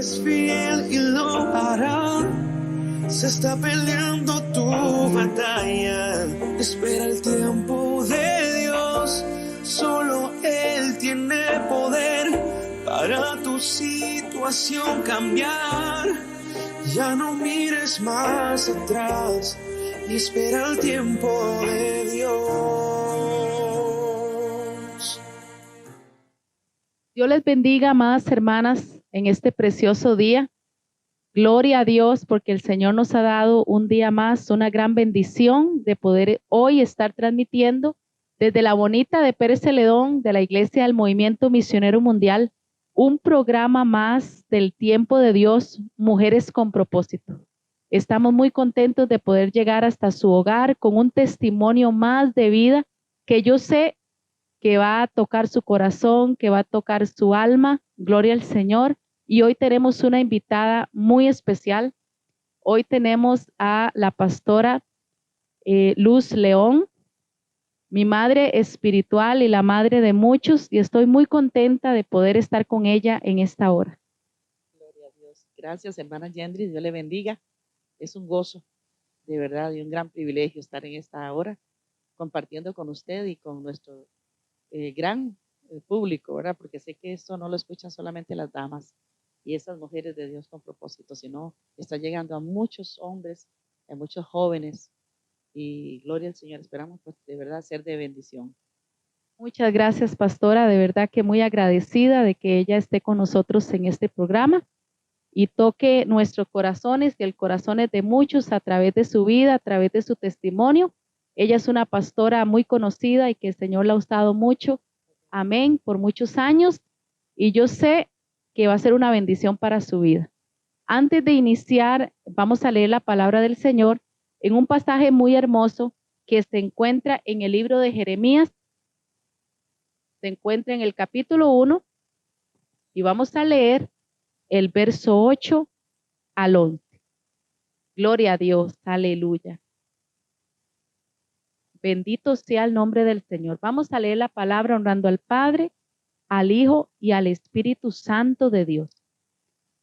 es fiel y lo hará. Se está peleando tu batalla. Espera el tiempo de Dios. Solo Él tiene poder para tu situación cambiar. Ya no mires más atrás y espera el tiempo de Dios. Dios les bendiga, amadas hermanas, en este precioso día. Gloria a Dios porque el Señor nos ha dado un día más, una gran bendición de poder hoy estar transmitiendo desde la bonita de Pérez Celedón, de la Iglesia del Movimiento Misionero Mundial, un programa más del tiempo de Dios, Mujeres con Propósito. Estamos muy contentos de poder llegar hasta su hogar con un testimonio más de vida que yo sé que va a tocar su corazón, que va a tocar su alma. Gloria al Señor. Y hoy tenemos una invitada muy especial. Hoy tenemos a la pastora Luz León, mi madre espiritual y la madre de muchos, y estoy muy contenta de poder estar con ella en esta hora. Gloria a Dios. Gracias, hermana Yendri. Dios le bendiga. Es un gozo, de verdad, y un gran privilegio estar en esta hora compartiendo con usted y con nuestro gran público, ¿verdad? Porque sé que esto no lo escuchan solamente las damas y esas mujeres de Dios con propósito, sino está llegando a muchos hombres, a muchos jóvenes, y gloria al Señor. Esperamos, pues, de verdad ser de bendición. Muchas gracias, pastora. De verdad que muy agradecida de que ella esté con nosotros en este programa y toque nuestros corazones y el corazones de muchos a través de su vida, a través de su testimonio. Ella es una pastora muy conocida y que el Señor la ha usado mucho. Amén, por muchos años. Y yo sé que va a ser una bendición para su vida. Antes de iniciar, vamos a leer la palabra del Señor en un pasaje muy hermoso que se encuentra en el libro de Jeremías. Se encuentra en el capítulo 1 y vamos a leer el verso 8 al 11. Gloria a Dios, aleluya. Bendito sea el nombre del Señor. Vamos a leer la palabra honrando al Padre, al Hijo y al Espíritu Santo de Dios.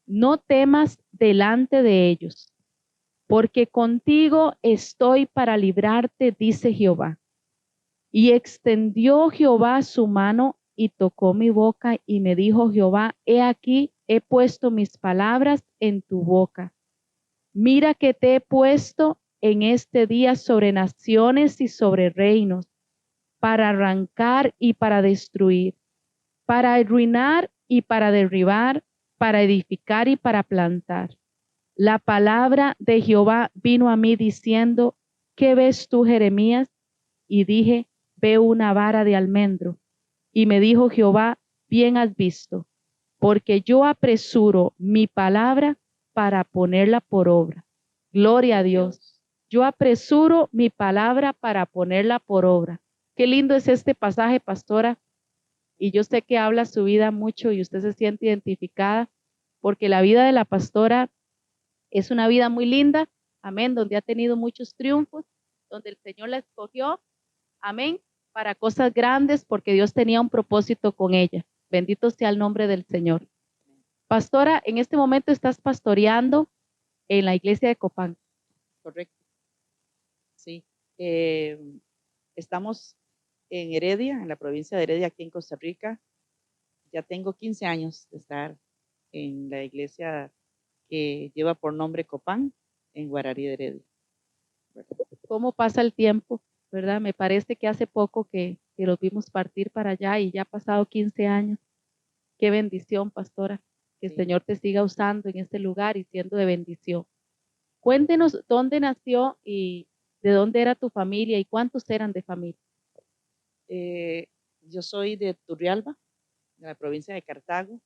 No temas delante de ellos, porque contigo estoy para librarte, dice Jehová. Y extendió Jehová su mano y tocó mi boca y me dijo Jehová, he aquí, he puesto mis palabras en tu boca. Mira que te he puesto en este día sobre naciones y sobre reinos, para arrancar y para destruir, para arruinar y para derribar, para edificar y para plantar. La palabra de Jehová vino a mí diciendo, ¿qué ves tú, Jeremías? Y dije, veo una vara de almendro. Y me dijo Jehová, bien has visto, porque yo apresuro mi palabra para ponerla por obra. Gloria a Dios. Yo apresuro mi palabra para ponerla por obra. Qué lindo es este pasaje, pastora. Y yo sé que habla su vida mucho y usted se siente identificada, porque la vida de la pastora es una vida muy linda, amén, donde ha tenido muchos triunfos, donde el Señor la escogió, amén, para cosas grandes, porque Dios tenía un propósito con ella. Bendito sea el nombre del Señor. Pastora, en este momento estás pastoreando en la iglesia de Copán. Correcto. Sí. Estamos en Heredia, en la provincia de Heredia, aquí en Costa Rica. Ya tengo 15 años de estar en la iglesia que lleva por nombre Copán, en Guararí de Heredia. ¿Cómo pasa el tiempo? ¿Verdad? Me parece que hace poco que los vimos partir para allá y ya ha pasado 15 años. Qué bendición, pastora, que el Señor te siga usando en este lugar y siendo de bendición. Cuéntenos dónde nació y de dónde era tu familia y cuántos eran de familia. Yo soy de Turrialba, de la provincia de Cartago.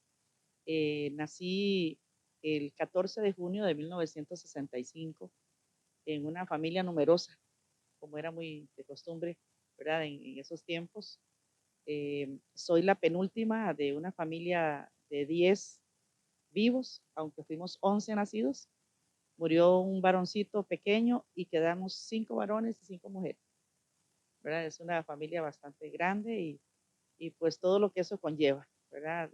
Nací el 14 de junio de 1965 en una familia numerosa, como era muy de costumbre, ¿verdad? En esos tiempos. Soy la penúltima de una familia de 10 vivos, aunque fuimos 11 nacidos. Murió un varoncito pequeño y quedamos 5 varones y 5 mujeres, ¿verdad? Es una familia bastante grande y pues todo lo que eso conlleva, ¿verdad?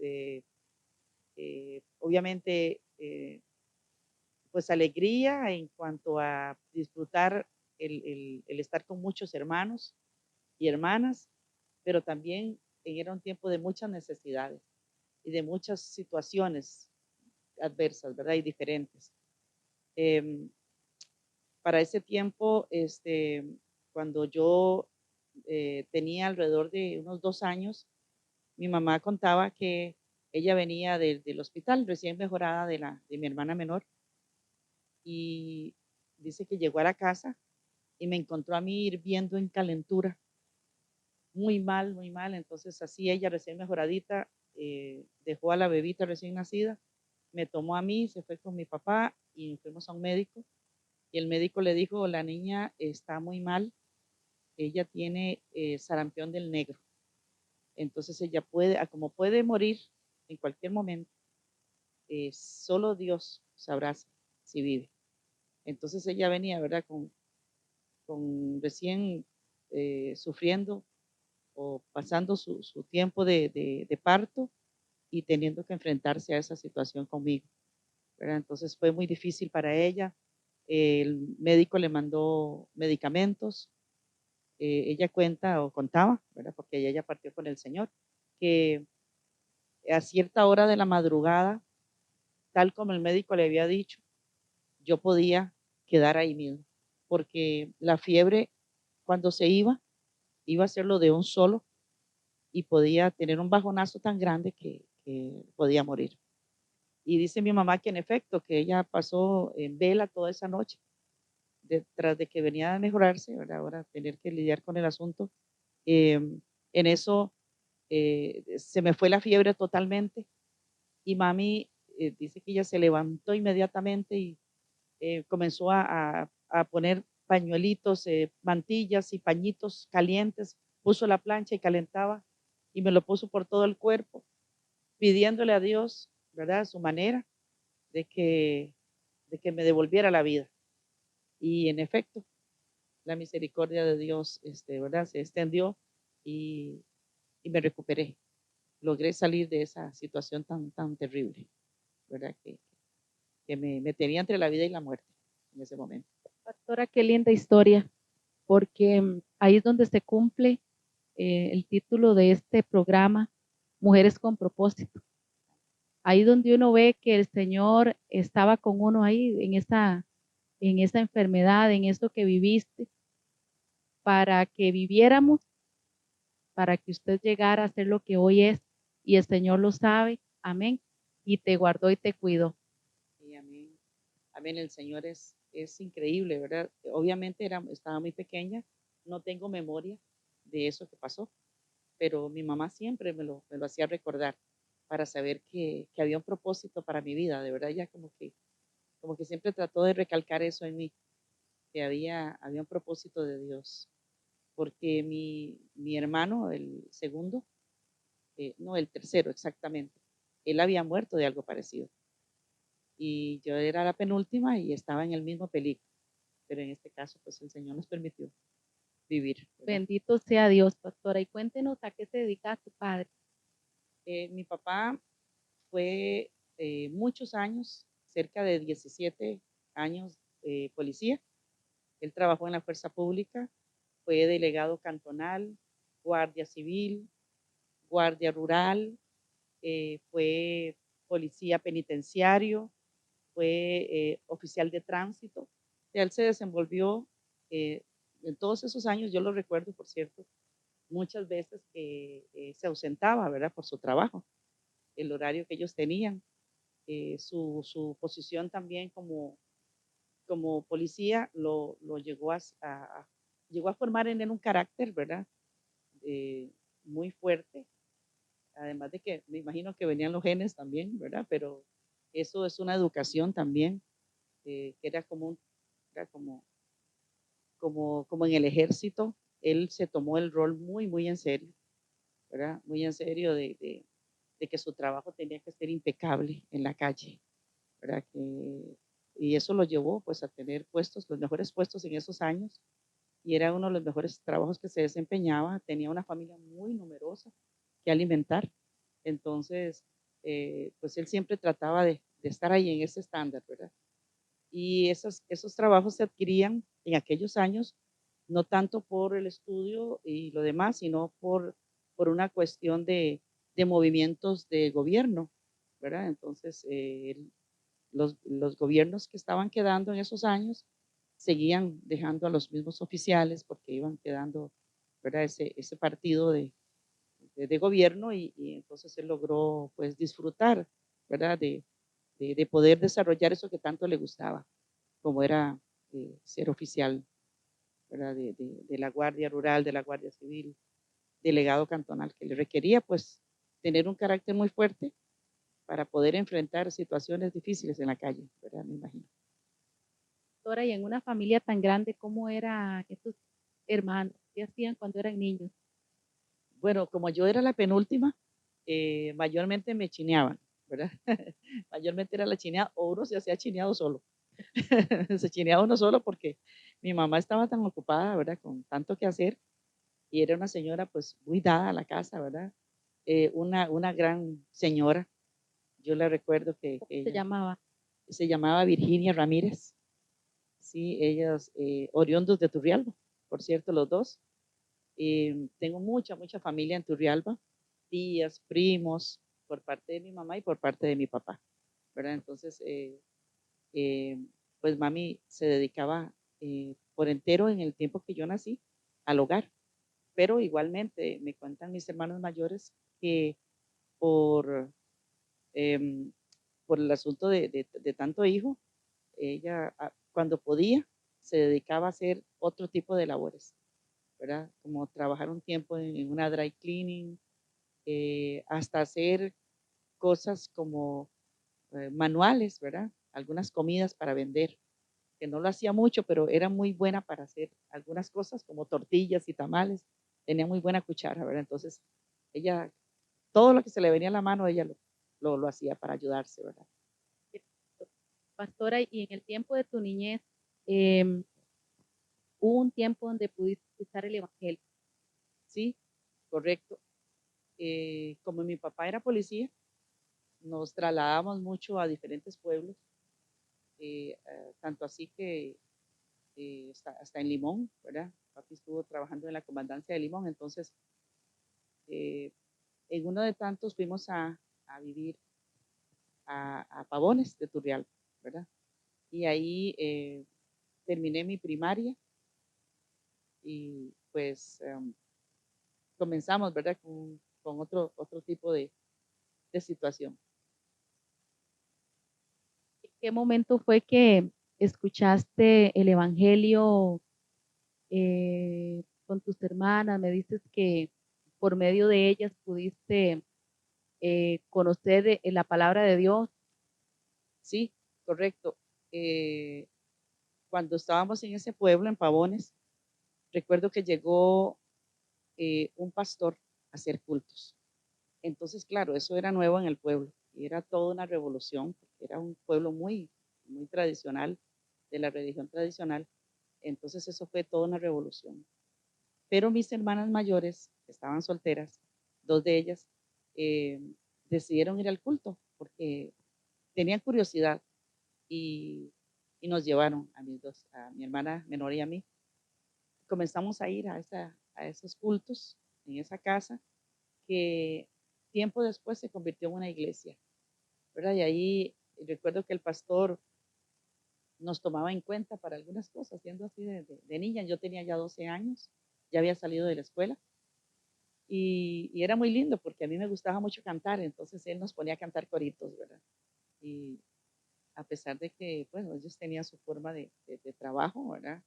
Obviamente pues alegría en cuanto a disfrutar el estar con muchos hermanos y hermanas, pero también era un tiempo de muchas necesidades y de muchas situaciones adversas, ¿verdad? Y diferentes. Para ese tiempo, cuando yo tenía alrededor de unos 2 años, mi mamá contaba que ella venía del hospital recién mejorada de mi hermana menor y dice que llegó a la casa y me encontró a mí hirviendo en calentura, muy mal, muy mal. Entonces así ella recién mejoradita, dejó a la bebita recién nacida, me tomó a mí, se fue con mi papá y fuimos a un médico y el médico le dijo, la niña está muy mal, ella tiene sarampión del negro. Entonces ella puede, como puede morir en cualquier momento, solo Dios sabrá si vive. Entonces ella venía, ¿verdad? Con recién sufriendo o pasando su tiempo de parto y teniendo que enfrentarse a esa situación conmigo, ¿verdad? Entonces fue muy difícil para ella. El médico le mandó medicamentos. Ella cuenta o contaba, ¿verdad? Porque ella partió con el Señor, que a cierta hora de la madrugada, tal como el médico le había dicho, yo podía quedar ahí mismo, porque la fiebre cuando se iba a hacerlo de un solo y podía tener un bajonazo tan grande que podía morir. Y dice mi mamá que en efecto, que ella pasó en vela toda esa noche, detrás de que venía a mejorarse, ¿verdad? Ahora tener que lidiar con el asunto. En eso se me fue la fiebre totalmente y mami dice que ella se levantó inmediatamente y comenzó a poner pañuelitos, mantillas y pañitos calientes, puso la plancha y calentaba y me lo puso por todo el cuerpo, pidiéndole a Dios, ¿verdad? A su manera de que me devolviera la vida. Y en efecto, la misericordia de Dios, ¿verdad? Se extendió y, y me recuperé. Logré salir de esa situación tan terrible, ¿verdad? Que me tenía entre la vida y la muerte en ese momento. Pastora, qué linda historia, porque ahí es donde se cumple el título de este programa, Mujeres con propósito. Ahí donde uno ve que el Señor estaba con uno ahí en esa enfermedad, en eso que viviste, para que viviéramos, para que usted llegara a ser lo que hoy es, y el Señor lo sabe, amén, y te guardó y te cuidó. Y amén. Amén, el Señor es increíble, ¿verdad? Obviamente estaba muy pequeña, no tengo memoria de eso que pasó, pero mi mamá siempre me lo hacía recordar para saber que había un propósito para mi vida, de verdad, ella como que siempre trató de recalcar eso en mí, que había un propósito de Dios, porque mi hermano, el segundo, no, el tercero exactamente, él había muerto de algo parecido y yo era la penúltima y estaba en el mismo peligro, pero en este caso pues el Señor nos permitió vivir, ¿verdad? Bendito sea Dios, pastora. Y cuéntenos a qué se dedica tu padre. Mi papá fue muchos años, cerca de 17 años, policía. Él trabajó en la fuerza pública, fue delegado cantonal, guardia civil, guardia rural, fue policía penitenciario, fue oficial de tránsito. Él se desenvolvió en todos esos años, yo lo recuerdo, por cierto, muchas veces que se ausentaba, ¿verdad? Por su trabajo, el horario que ellos tenían, su posición también como policía lo llegó a formar en él un carácter, ¿verdad? Eh, Muy fuerte, además de que me imagino que venían los genes también, ¿verdad? Pero eso es una educación también, que era como en el ejército, él se tomó el rol muy, muy en serio, ¿verdad? Muy en serio de que su trabajo tenía que ser impecable en la calle, ¿verdad? Y eso lo llevó pues a tener puestos, los mejores puestos en esos años, y era uno de los mejores trabajos que se desempeñaba, tenía una familia muy numerosa que alimentar, entonces pues él siempre trataba de estar ahí en ese estándar, ¿verdad? Y esos trabajos se adquirían en aquellos años, no tanto por el estudio y lo demás, sino por una cuestión de movimientos de gobierno, ¿verdad? Entonces, los gobiernos que estaban quedando en esos años seguían dejando a los mismos oficiales porque iban quedando, ¿verdad? Ese partido de gobierno y entonces él logró pues disfrutar, ¿verdad? De poder desarrollar eso que tanto le gustaba, como era ser oficial, ¿verdad? De la Guardia Rural, de la Guardia Civil, delegado cantonal, que le requería pues tener un carácter muy fuerte para poder enfrentar situaciones difíciles en la calle, ¿verdad? Me imagino. Pastora, y en una familia tan grande, ¿cómo eran estos hermanos? ¿Qué hacían cuando eran niños? Bueno, como yo era la penúltima, mayormente me chineaban, ¿verdad? Mayormente era la chineada, o uno se hacía chineado solo. Se chineaba uno solo porque mi mamá estaba tan ocupada, ¿verdad? Con tanto que hacer y era una señora pues muy dada a la casa, ¿verdad? Una gran señora, yo le recuerdo ¿Cómo que se ella llamaba? se llamaba Virginia Ramírez, sí, ellos oriundos de Turrialba, por cierto, los dos. Tengo mucha familia en Turrialba, tías, primos, por parte de mi mamá y por parte de mi papá, ¿verdad? Entonces, eh, pues mami se dedicaba por entero en el tiempo que yo nací al hogar, pero igualmente me cuentan mis hermanos mayores que por, em, por el asunto de tanto hijo, ella cuando podía se dedicaba a hacer otro tipo de labores, ¿verdad? Como trabajar un tiempo en una dry cleaning, hasta hacer cosas como manuales, ¿verdad? Algunas comidas para vender, que no lo hacía mucho, pero era muy buena para hacer algunas cosas como tortillas y tamales. Tenía muy buena cuchara, ¿verdad? Entonces, ella, todo lo que se le venía a la mano, ella lo hacía para ayudarse, ¿verdad? Pastora, y en el tiempo de tu niñez, em, hubo un tiempo donde pudiste escuchar el Evangelio. Sí, correcto. Como mi papá era policía, nos trasladábamos mucho a diferentes pueblos, tanto así que hasta en Limón, ¿verdad? Papi estuvo trabajando en la comandancia de Limón, entonces eh, en uno de tantos fuimos a vivir a Pavones de Turrial, ¿verdad? Y ahí terminé mi primaria y pues comenzamos, ¿verdad? Con otro tipo de situación. ¿En qué momento fue que escuchaste el Evangelio con tus hermanas? Me dices que por medio de ellas pudiste conocer la palabra de Dios. Sí, correcto. Eh, Cuando estábamos en ese pueblo, en Pavones, recuerdo que llegó un pastor a hacer cultos. Entonces, claro, eso era nuevo en el pueblo y era toda una revolución, porque era un pueblo muy tradicional, de la religión tradicional. Entonces, eso fue toda una revolución. Pero mis hermanas mayores, que estaban solteras, dos de ellas, eh, decidieron ir al culto porque tenían curiosidad y, y nos llevaron a mis dos, a mi hermana menor y a mí. Comenzamos a ir a esos cultos en esa casa que tiempo después se convirtió en una iglesia, ¿verdad? Y ahí recuerdo que el pastor nos tomaba en cuenta para algunas cosas, siendo así de niña. Yo tenía ya 12 años, ya había salido de la escuela y era muy lindo porque a mí me gustaba mucho cantar, entonces él nos ponía a cantar coritos, ¿verdad? Y a pesar de que, bueno, ellos tenían su forma de trabajo, ¿verdad?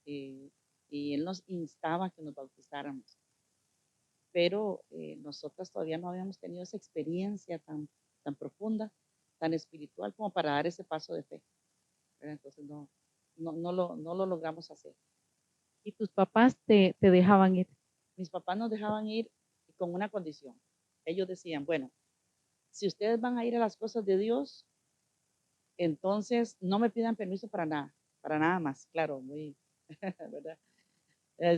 Eh, y él nos instaba a que nos bautizáramos, pero nosotras todavía no habíamos tenido esa experiencia tan profunda, tan espiritual como para dar ese paso de fe, ¿verdad? Entonces no lo logramos hacer. Y tus papás te dejaban ir. Mis papás nos dejaban ir con una condición. Ellos decían, bueno, si ustedes van a ir a las cosas de Dios, entonces no me pidan permiso para nada más, claro, muy, ¿verdad?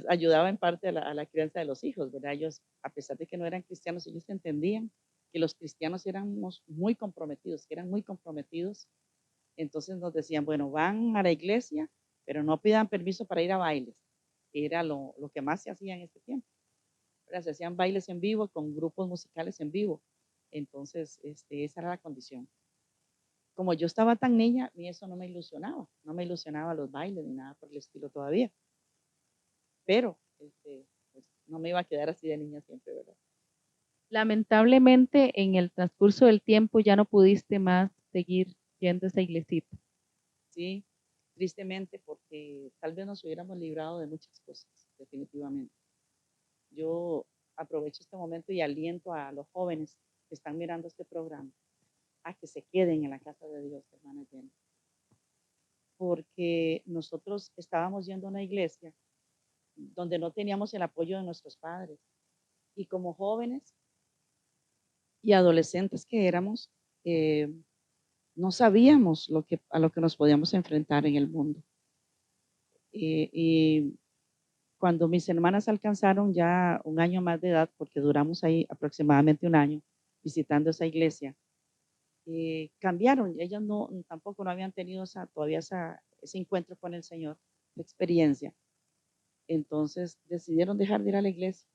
Ayudaba en parte a la crianza de los hijos, ¿verdad? Ellos, a pesar de que no eran cristianos, ellos entendían que los cristianos éramos muy comprometidos, que eran muy comprometidos. Entonces nos decían, bueno, van a la iglesia, pero no pidan permiso para ir a bailes. Era lo que más se hacía en este tiempo. ¿Verdad? Se hacían bailes en vivo con grupos musicales en vivo. Entonces, esa era la condición. Como yo estaba tan niña, a mí eso no me ilusionaba los bailes ni nada por el estilo todavía. Pero pues, no me iba a quedar así de niña siempre, ¿verdad? Lamentablemente, en el transcurso del tiempo ya no pudiste más seguir yendo a esa iglesita. Sí, tristemente, porque tal vez nos hubiéramos librado de muchas cosas, definitivamente. Yo aprovecho este momento y aliento a los jóvenes que están mirando este programa a que se queden en la casa de Dios, hermana Jenny, porque nosotros estábamos yendo a una iglesia donde no teníamos el apoyo de nuestros padres y como jóvenes y adolescentes que éramos, no sabíamos a lo que nos podíamos enfrentar en el mundo. Y cuando mis hermanas alcanzaron ya un año más de edad, porque duramos ahí aproximadamente un año visitando esa iglesia, cambiaron. Ellas tampoco no habían tenido todavía ese encuentro con el Señor, esa experiencia. Entonces decidieron dejar de ir a la iglesia.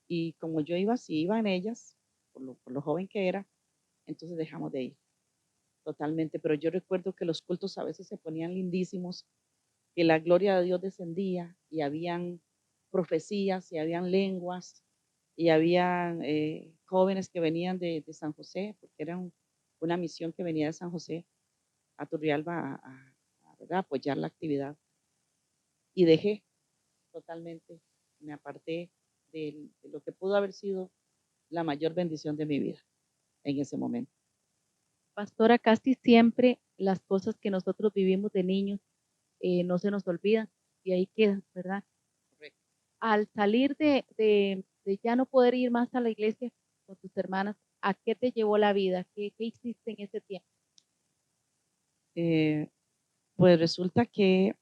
Y como yo iba, si iban ellas, por lo joven que era, entonces dejamos de ir totalmente. Pero yo recuerdo que los cultos a veces se ponían lindísimos, que la gloria de Dios descendía y habían profecías y habían lenguas y habían jóvenes que venían de San José, porque era una misión que venía de San José a Turrialba ¿verdad? Apoyar la actividad. Y dejé totalmente, me aparté de lo que pudo haber sido la mayor bendición de mi vida en ese momento. Pastora, casi siempre las cosas que nosotros vivimos de niños no se nos olvidan y ahí quedan, ¿verdad? Correcto. Al salir de ya no poder ir más a la iglesia con tus hermanas, ¿a qué te llevó la vida? ¿Qué hiciste en ese tiempo? Pues resulta que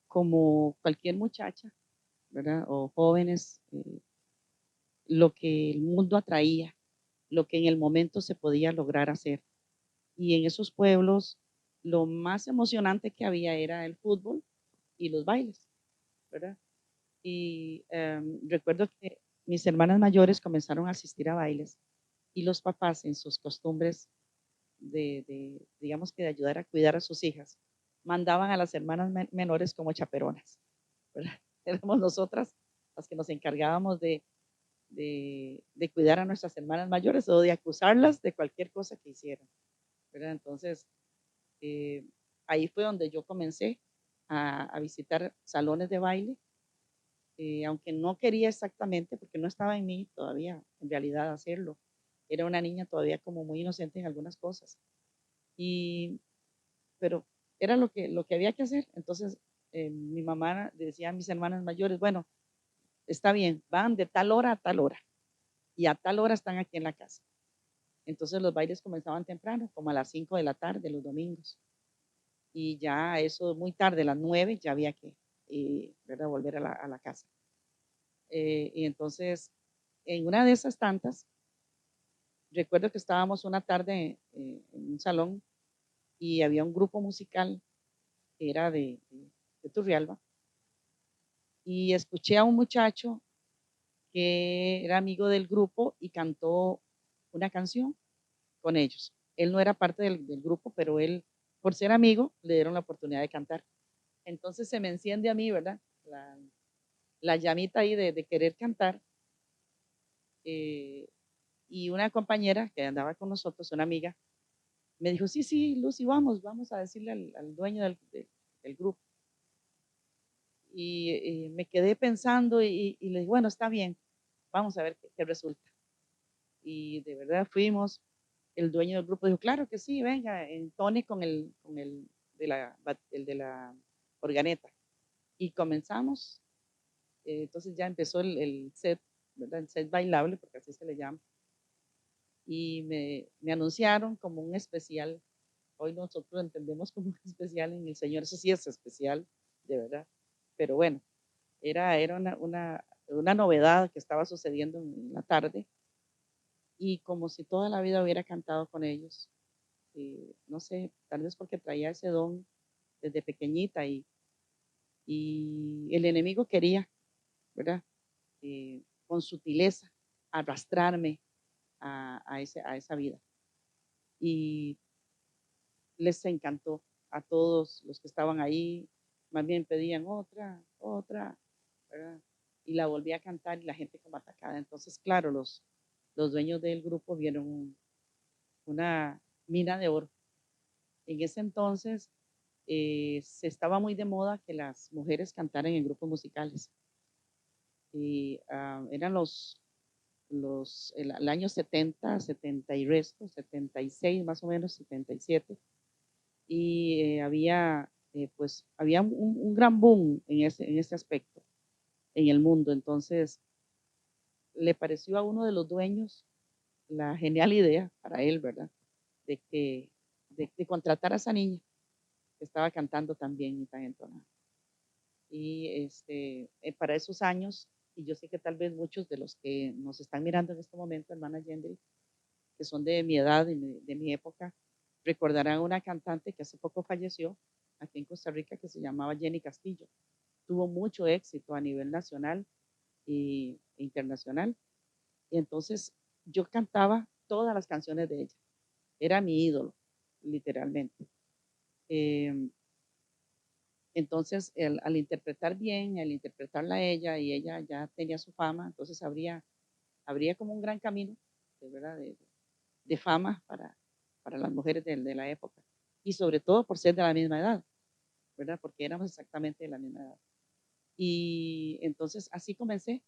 como cualquier muchacha, ¿verdad? O jóvenes, lo que el mundo atraía, lo que en el momento se podía lograr hacer. Y en esos pueblos, lo más emocionante que había era el fútbol y los bailes, ¿verdad? Y recuerdo que mis hermanas mayores comenzaron a asistir a bailes y los papás en sus costumbres digamos que de ayudar a cuidar a sus hijas, mandaban a las hermanas menores como chaperonas, ¿verdad? Éramos nosotras las que nos encargábamos de cuidar a nuestras hermanas mayores o de acusarlas de cualquier cosa que hicieran, ¿verdad? Entonces, ahí fue donde yo comencé a visitar salones de baile, aunque no quería exactamente, porque no estaba en mí todavía, en realidad, hacerlo. Era una niña todavía como muy inocente en algunas cosas. Pero era lo que había que hacer. Entonces, mi mamá decía a mis hermanas mayores, bueno, está bien, van de tal hora a tal hora y a tal hora están aquí en la casa. Entonces los bailes comenzaban temprano, como a las 5 de la tarde, los domingos. Y ya eso muy tarde, a las 9, ya había que ¿verdad? Volver a la casa. Y entonces, en una de esas tantas, recuerdo que estábamos una tarde en un salón y había un grupo musical que era de Turrialba, y escuché a un muchacho que era amigo del grupo y cantó una canción con ellos. Él no era parte del grupo, pero él, por ser amigo, le dieron la oportunidad de cantar. Entonces se me enciende a mí, ¿verdad? La llamita ahí de querer cantar. Y una compañera que andaba con nosotros, una amiga, me dijo, sí, sí, Lucy, vamos a decirle al dueño del grupo. Y me quedé pensando y le dije, bueno, está bien, vamos a ver qué resulta. Y de verdad fuimos, el dueño del grupo dijo, claro que sí, venga, entone el de la organeta. Y comenzamos, entonces ya empezó el set, ¿verdad? El set bailable, porque así se le llama. Y me anunciaron como un especial. Hoy nosotros entendemos como un especial en el Señor, eso sí es especial, de verdad. Pero bueno, era una novedad que estaba sucediendo en la tarde y como si toda la vida hubiera cantado con ellos. No sé, tal vez porque traía ese don desde pequeñita y el enemigo quería, ¿verdad? Con sutileza arrastrarme a esa vida. Y les encantó a todos los que estaban ahí, más bien pedían otra, otra, ¿verdad? Y la volví a cantar y la gente como atacada. Entonces, claro, los dueños del grupo vieron una mina de oro. En ese entonces se estaba muy de moda que las mujeres cantaran en grupos musicales. Y eran el año 70, 70 y resto, 76 más o menos, 77. Y había un gran boom en ese aspecto en el mundo. Entonces, le pareció a uno de los dueños la genial idea para él, ¿verdad? De contratar a esa niña que estaba cantando tan bien y tan entonada. Y para esos años, y yo sé que tal vez muchos de los que nos están mirando en este momento, hermana Yendri, que son de mi edad y de mi época, recordarán una cantante que hace poco falleció aquí en Costa Rica que se llamaba Jenny Castillo. Tuvo mucho éxito a nivel nacional e internacional. Y entonces yo cantaba todas las canciones de ella. Era mi ídolo, literalmente. Entonces, al interpretar bien, al interpretarla a ella, y ella ya tenía su fama, entonces habría como un gran camino, de verdad, de fama para las mujeres de la época. Y sobre todo por ser de la misma edad, ¿verdad? Porque éramos exactamente de la misma edad. Y entonces así comencé.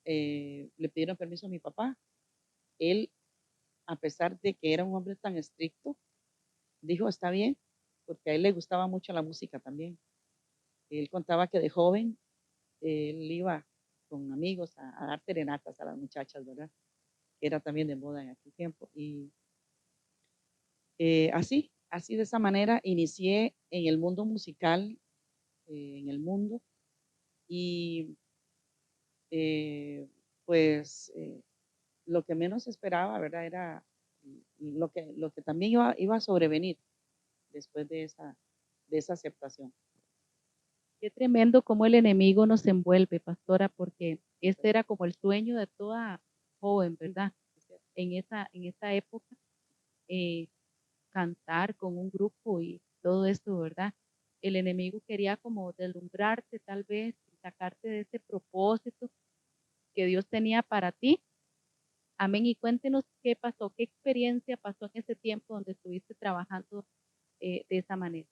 Le pidieron permiso a mi papá. Él, a pesar de que era un hombre tan estricto, dijo, está bien, porque a él le gustaba mucho la música también. Él contaba que de joven él iba con amigos a dar serenatas a las muchachas, ¿verdad? Que era también de moda en aquel tiempo. Y así de esa manera inicié en el mundo musical, en el mundo. Y pues lo que menos esperaba, ¿verdad? Era lo que también iba a sobrevenir después de esa aceptación. Qué tremendo cómo el enemigo nos envuelve, pastora, porque este era como el sueño de toda joven, ¿verdad? En esa época, eh, cantar con un grupo y todo esto, ¿verdad? El enemigo quería como deslumbrarte tal vez, sacarte de ese propósito que Dios tenía para ti. Amén. Y cuéntenos qué pasó, qué experiencia pasó en ese tiempo donde estuviste trabajando de esa manera.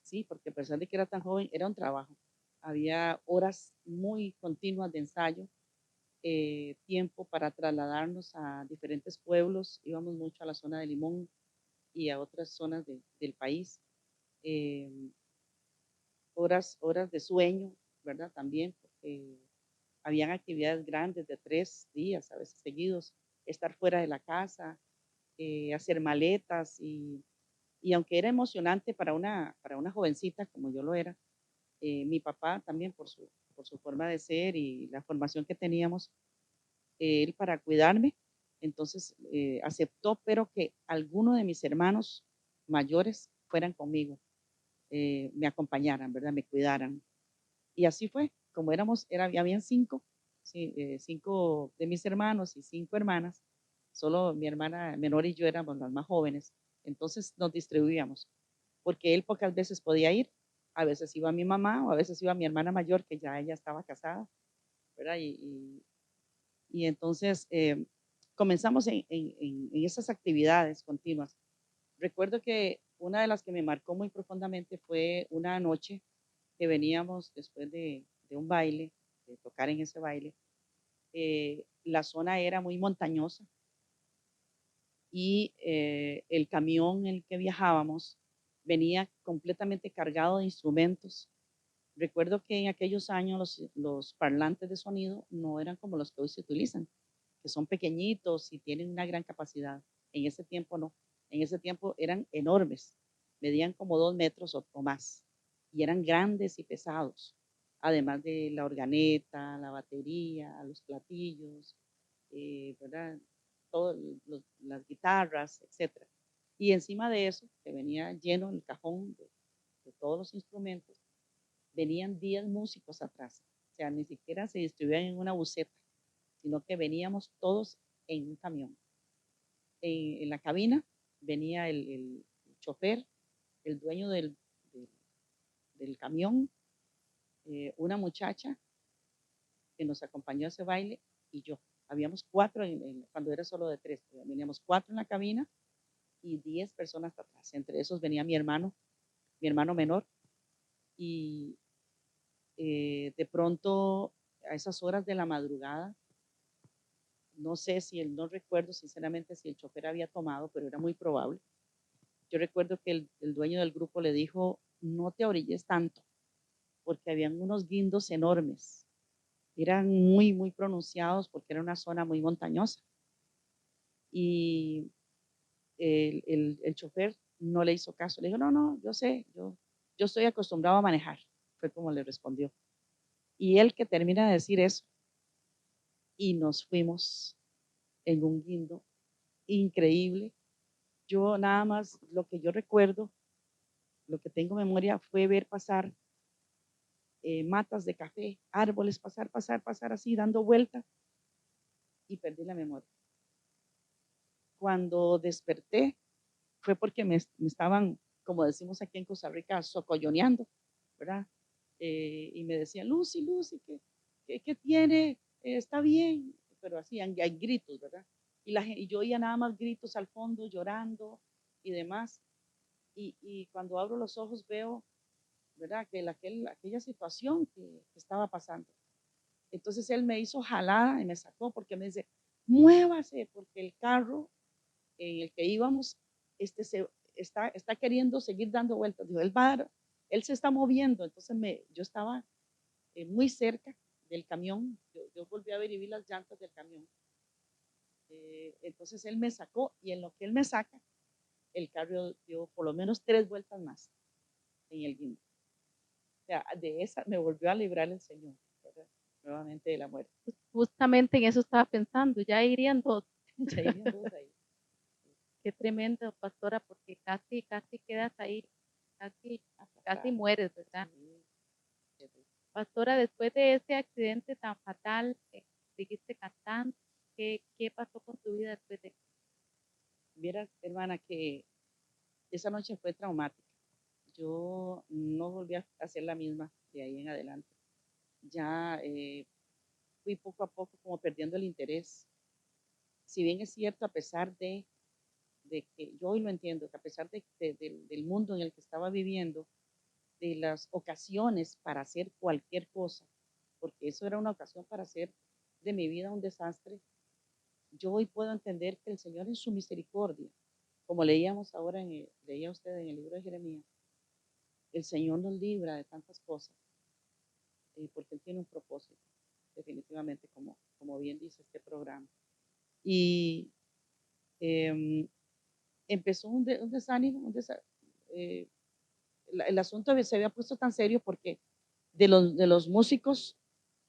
Sí, porque a pesar de que era tan joven, era un trabajo. Había horas muy continuas de ensayo, tiempo para trasladarnos a diferentes pueblos. Íbamos mucho a la zona de Limón y a otras zonas del país. Eh, horas de sueño, ¿verdad? También, porque habían actividades grandes de 3 días, a veces seguidos, estar fuera de la casa, hacer maletas y aunque era emocionante para una jovencita como yo lo era, mi papá también por su forma de ser y la formación que teníamos, él para cuidarme, entonces aceptó, pero que alguno de mis hermanos mayores fueran conmigo, me acompañaran, ¿verdad? Me cuidaran. Y así fue, como habían 5, sí, 5 de mis hermanos y 5 hermanas, solo mi hermana menor y yo éramos las más jóvenes, entonces nos distribuíamos, porque él pocas veces podía ir, a veces iba mi mamá o a veces iba mi hermana mayor, que ya ella estaba casada, ¿verdad? Y entonces comenzamos en esas actividades continuas. Recuerdo que una de las que me marcó muy profundamente fue una noche que veníamos después de un baile, de tocar en ese baile. La zona era muy montañosa y el camión en el que viajábamos venía completamente cargado de instrumentos. Recuerdo que en aquellos años los parlantes de sonido no eran como los que hoy se utilizan, que son pequeñitos y tienen una gran capacidad. En ese tiempo no. En ese tiempo eran enormes, medían como 2 metros o más y eran grandes y pesados, además de la organeta, la batería, los platillos, ¿verdad? todas las guitarras, etcétera. Y encima de eso, que venía lleno el cajón de todos los instrumentos, venían 10 músicos atrás. O sea, ni siquiera se distribuían en una buseta, sino que veníamos todos en un camión. En la cabina venía el chofer, el dueño del camión, una muchacha que nos acompañó a ese baile y yo. Habíamos 4 cuando era solo de 3. Veníamos 4 en la cabina y 10 personas atrás. Entre esos venía mi hermano menor. Y de pronto, a esas horas de la madrugada, no sé si no recuerdo sinceramente si el chofer había tomado, pero era muy probable. Yo recuerdo que el dueño del grupo le dijo, no te orilles tanto, porque habían unos guindos enormes. Eran muy, muy pronunciados porque era una zona muy montañosa. Y el chofer no le hizo caso. Le dijo, no, yo sé, yo estoy acostumbrado a manejar. Fue como le respondió. Y él que termina de decir eso, y nos fuimos en un guindo increíble. Yo nada más, lo que yo recuerdo, lo que tengo memoria fue ver pasar matas de café, árboles, pasar así, dando vuelta, y perdí la memoria. Cuando desperté fue porque me estaban, como decimos aquí en Costa Rica, socolloneando, ¿verdad? Y me decían, Lucy, ¿qué tiene? Está bien, pero así, hay gritos, ¿verdad? Y yo oía nada más gritos al fondo, llorando y demás. Y cuando abro los ojos veo, ¿verdad? Que aquella situación que estaba pasando. Entonces él me hizo jalada y me sacó porque me dice, muévase, porque el carro en el que íbamos está queriendo seguir dando vueltas. Dijo, él se está moviendo. Entonces yo estaba muy cerca del camión. Yo volví a ver y vi las llantas del camión. Entonces él me sacó y en lo que él me saca, el carro dio por lo menos 3 vueltas más en el guindo. O sea, de esa me volvió a librar el Señor, ¿verdad? Nuevamente de la muerte. Justamente en eso estaba pensando, ya irían 2. Ya irían 2 ahí. Qué tremendo, pastora, porque casi quedas ahí, casi Atrapada. mueres, ¿verdad? Sí. Pastora, después de ese accidente tan fatal, seguiste cantando, ¿qué pasó con tu vida después de eso? Vieras, hermana, que esa noche fue traumática. Yo no volví a hacer la misma de ahí en adelante. Ya fui poco a poco como perdiendo el interés. Si bien es cierto, a pesar de que yo hoy lo entiendo, que a pesar del mundo en el que estaba viviendo, de las ocasiones para hacer cualquier cosa, porque eso era una ocasión para hacer de mi vida un desastre, yo hoy puedo entender que el Señor en su misericordia, como leíamos ahora, leía usted en el libro de Jeremías, el Señor nos libra de tantas cosas, porque Él tiene un propósito, definitivamente, como bien dice este programa. Y empezó un desánimo, el asunto se había puesto tan serio porque de los músicos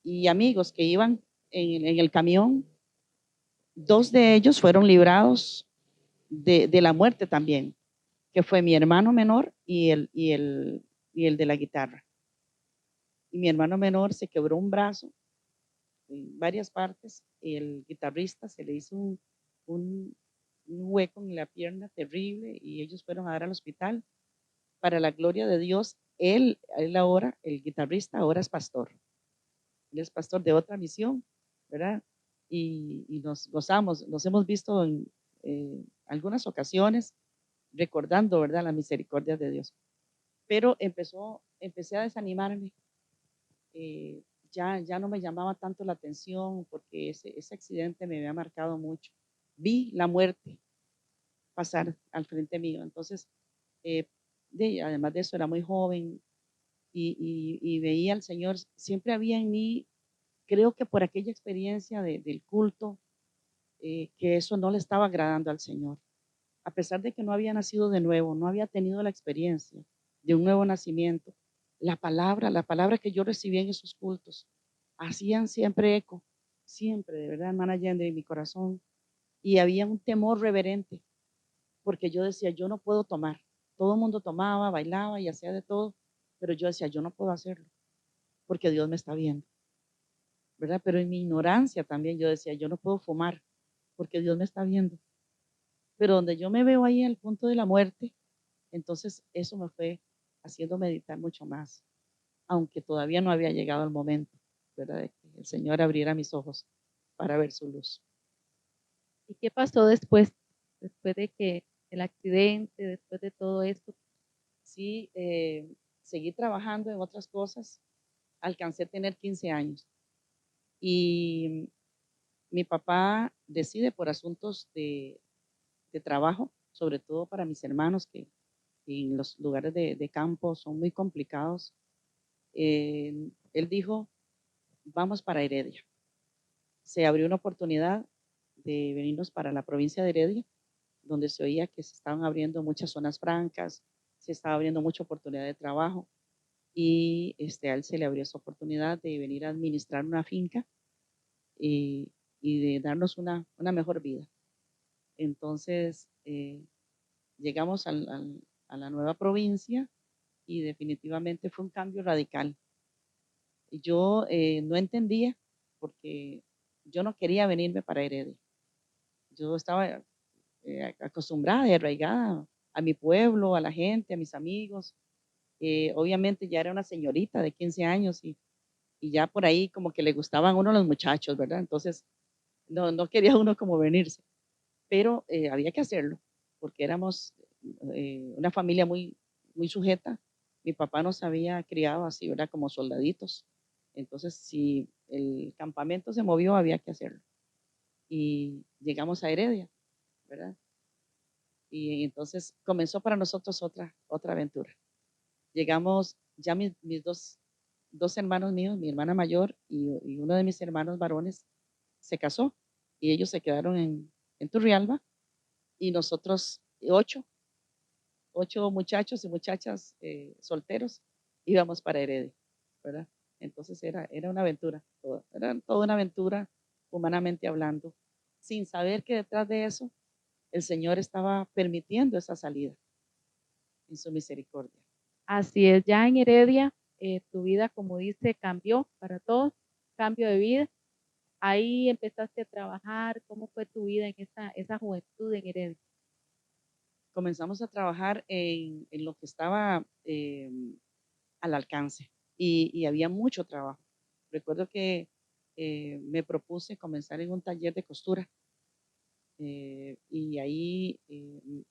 y amigos que iban en el camión, 2 de ellos fueron librados de la muerte también, que fue mi hermano menor y el de la guitarra. Y mi hermano menor se quebró un brazo en varias partes y el guitarrista se le hizo un hueco en la pierna terrible y ellos fueron a dar al hospital. Para la gloria de Dios, él ahora, el guitarrista, ahora es pastor. Él es pastor de otra misión, ¿verdad? Y nos gozamos, nos hemos visto en algunas ocasiones recordando, ¿verdad? La misericordia de Dios. Pero empecé a desanimarme. Ya no me llamaba tanto la atención porque ese accidente me había marcado mucho. Vi la muerte pasar al frente mío. Entonces, además de eso, era muy joven y veía al Señor. Siempre había en mí, creo que por aquella experiencia del culto, que eso no le estaba agradando al Señor. A pesar de que no había nacido de nuevo, no había tenido la experiencia de un nuevo nacimiento, la palabra que yo recibí en esos cultos, hacían siempre eco, siempre, de verdad, hermana Allende, en mi corazón, y había un temor reverente, porque yo decía, yo no puedo tomar. Todo el mundo tomaba, bailaba y hacía de todo, pero yo decía, yo no puedo hacerlo, porque Dios me está viendo, ¿verdad? Pero en mi ignorancia también yo decía, yo no puedo fumar, porque Dios me está viendo. Pero donde yo me veo ahí en el punto de la muerte, entonces eso me fue haciendo meditar mucho más, aunque todavía no había llegado el momento, ¿verdad? De que el Señor abriera mis ojos para ver su luz. ¿Y qué pasó después? Después de que el accidente, después de todo esto. Sí, seguí trabajando en otras cosas, alcancé a tener 15 años y mi papá decide por asuntos de trabajo, sobre todo para mis hermanos que en los lugares de campo son muy complicados. Él dijo, vamos para Heredia. Se abrió una oportunidad de venirnos para la provincia de Heredia, donde se oía que se estaban abriendo muchas zonas francas, se estaba abriendo mucha oportunidad de trabajo y a él se le abrió esa oportunidad de venir a administrar una finca y, y de darnos una mejor vida. Entonces, llegamos a la nueva provincia y definitivamente fue un cambio radical. Yo no entendía porque yo no quería venirme para Heredia. Yo estaba acostumbrada y arraigada a mi pueblo, a la gente, a mis amigos. Obviamente ya era una señorita de 15 años y ya por ahí como que le gustaban a uno los muchachos, ¿verdad? Entonces no quería uno como venirse, pero había que hacerlo porque éramos una familia muy sujeta. Mi papá nos había criado así, ¿verdad? Como soldaditos. Entonces, si el campamento se movió, había que hacerlo. Y llegamos a Heredia, ¿verdad? Y entonces comenzó para nosotros otra aventura. Llegamos, ya mis dos hermanos míos, mi hermana mayor y uno de mis hermanos varones se casó y ellos se quedaron en Turrialba y nosotros ocho muchachos y muchachas solteros íbamos para Heredia, ¿verdad? Entonces era una aventura, era toda una aventura humanamente hablando, sin saber que detrás de eso el Señor estaba permitiendo esa salida en su misericordia. Así es, ya en Heredia, tu vida, como dice, cambió para todos, cambio de vida. Ahí empezaste a trabajar. ¿Cómo fue tu vida en esa juventud en Heredia? Comenzamos a trabajar en lo que estaba al alcance y había mucho trabajo. Recuerdo que me propuse comenzar en un taller de costura y ahí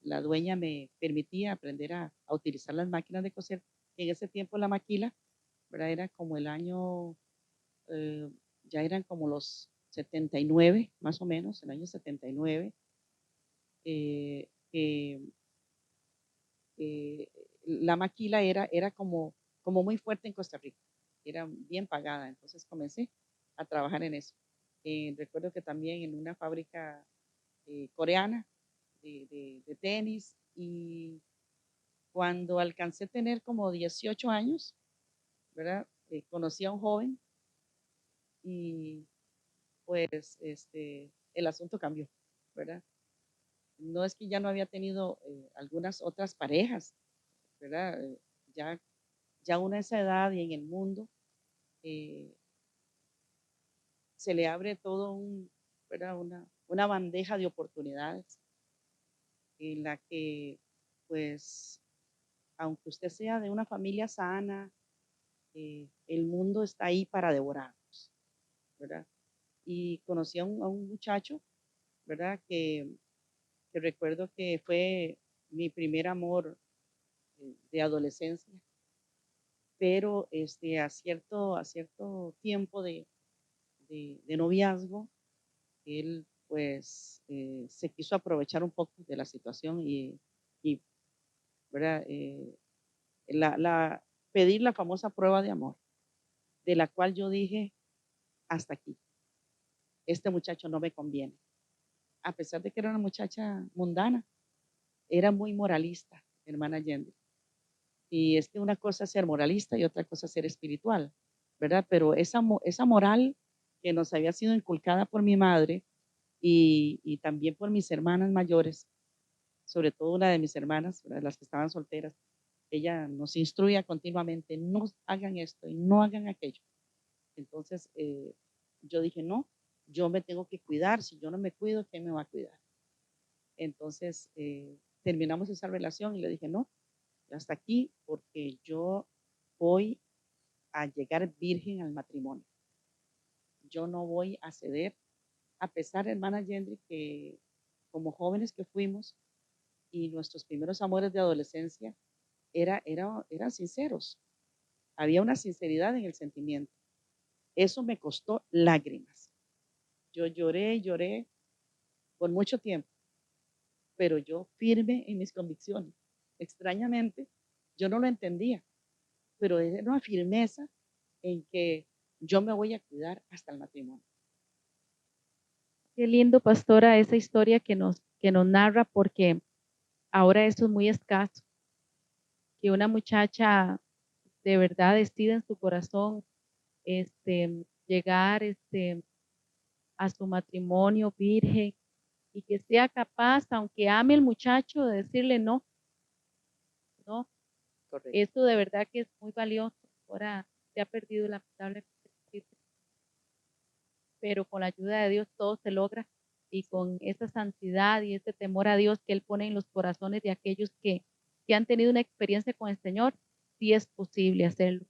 la dueña me permitía aprender a utilizar las máquinas de coser. En ese tiempo la maquila, ¿verdad? Era como el año, eh, ya eran como los 79, más o menos, el año 79. eh, eh, la maquila era como muy fuerte en Costa Rica, era bien pagada, entonces comencé a trabajar en eso. Recuerdo que también en una fábrica coreana de tenis y cuando alcancé a tener como 18 años, ¿verdad? Conocí a un joven y pues el asunto cambió, ¿verdad? No es que ya no había tenido algunas otras parejas, ¿verdad? Ya, ya una a esa edad y en el mundo eh, se le abre todo ¿verdad? Una bandeja de oportunidades en la que, pues, aunque usted sea de una familia sana, el mundo está ahí para devorarnos, ¿verdad? Y conocí a un muchacho, ¿verdad? Que recuerdo que fue mi primer amor de adolescencia, pero a cierto tiempo de noviazgo, él pues se quiso aprovechar un poco de la situación y ¿verdad? Pedir la famosa prueba de amor, de la cual yo dije, hasta aquí, este muchacho no me conviene. A pesar de que era una muchacha mundana, era muy moralista, hermana Allende. Y es que una cosa es ser moralista y otra cosa es ser espiritual, ¿verdad? Pero esa moral que nos había sido inculcada por mi madre, y también por mis hermanas mayores, sobre todo una de mis hermanas, ¿verdad? Las que estaban solteras. Ella nos instruía continuamente, no hagan esto y no hagan aquello. Entonces, yo dije, no, yo me tengo que cuidar, si yo no me cuido, ¿quién me va a cuidar? Entonces, terminamos esa relación y le dije, no, hasta aquí, porque yo voy a llegar virgen al matrimonio. Yo no voy a ceder, a pesar, hermana Yendri, que como jóvenes que fuimos y nuestros primeros amores de adolescencia eran sinceros. Había una sinceridad en el sentimiento. Eso me costó lágrimas. Yo lloré por mucho tiempo, pero yo firme en mis convicciones. Extrañamente, yo no lo entendía, pero era una firmeza en que yo me voy a cuidar hasta el matrimonio. Qué lindo, pastora, esa historia que nos narra, porque ahora eso es muy escaso, que una muchacha de verdad decida en su corazón llegar a su matrimonio virgen y que sea capaz, aunque ame el muchacho, de decirle no, no. Correcto. Eso de verdad que es muy valioso. Ahora se ha perdido lamentablemente, pero con la ayuda de Dios todo se logra y con esa santidad y ese temor a Dios que Él pone en los corazones de aquellos que han tenido una experiencia con el Señor, sí es posible hacerlo.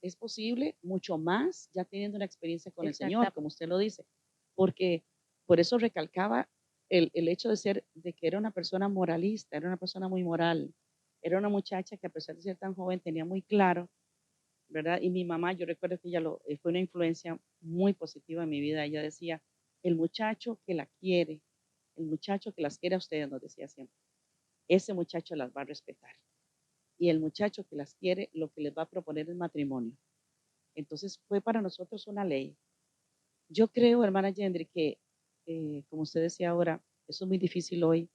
Es posible mucho más ya teniendo una experiencia con el Señor, Exactamente. como usted lo dice, porque por eso recalcaba el hecho de que era una persona moralista, era una persona muy moral, era una muchacha que a pesar de ser tan joven tenía muy claro, ¿verdad? Y mi mamá, yo recuerdo que ella fue una influencia muy positiva en mi vida. Ella decía, el muchacho que la quiere, el muchacho que las quiere a ustedes, nos decía siempre, ese muchacho las va a respetar. Y el muchacho que las quiere, lo que les va a proponer es matrimonio. Entonces fue para nosotros una ley. Yo creo, hermana Yendri, que como usted decía ahora, eso es muy difícil hoy,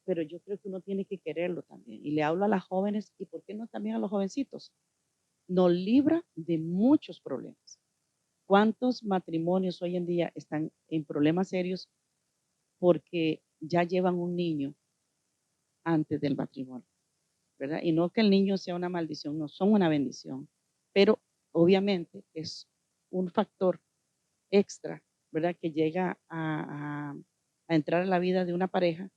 pero yo creo que uno tiene que quererlo también. Y le hablo a las jóvenes y por qué no también a los jovencitos. Nos libra de muchos problemas. ¿Cuántos matrimonios hoy en día están en problemas serios porque ya llevan un niño antes del matrimonio? ¿Verdad? Y no que el niño sea una maldición, no, son una bendición, pero obviamente es un factor extra, ¿verdad? Que llega a entrar a la vida de una pareja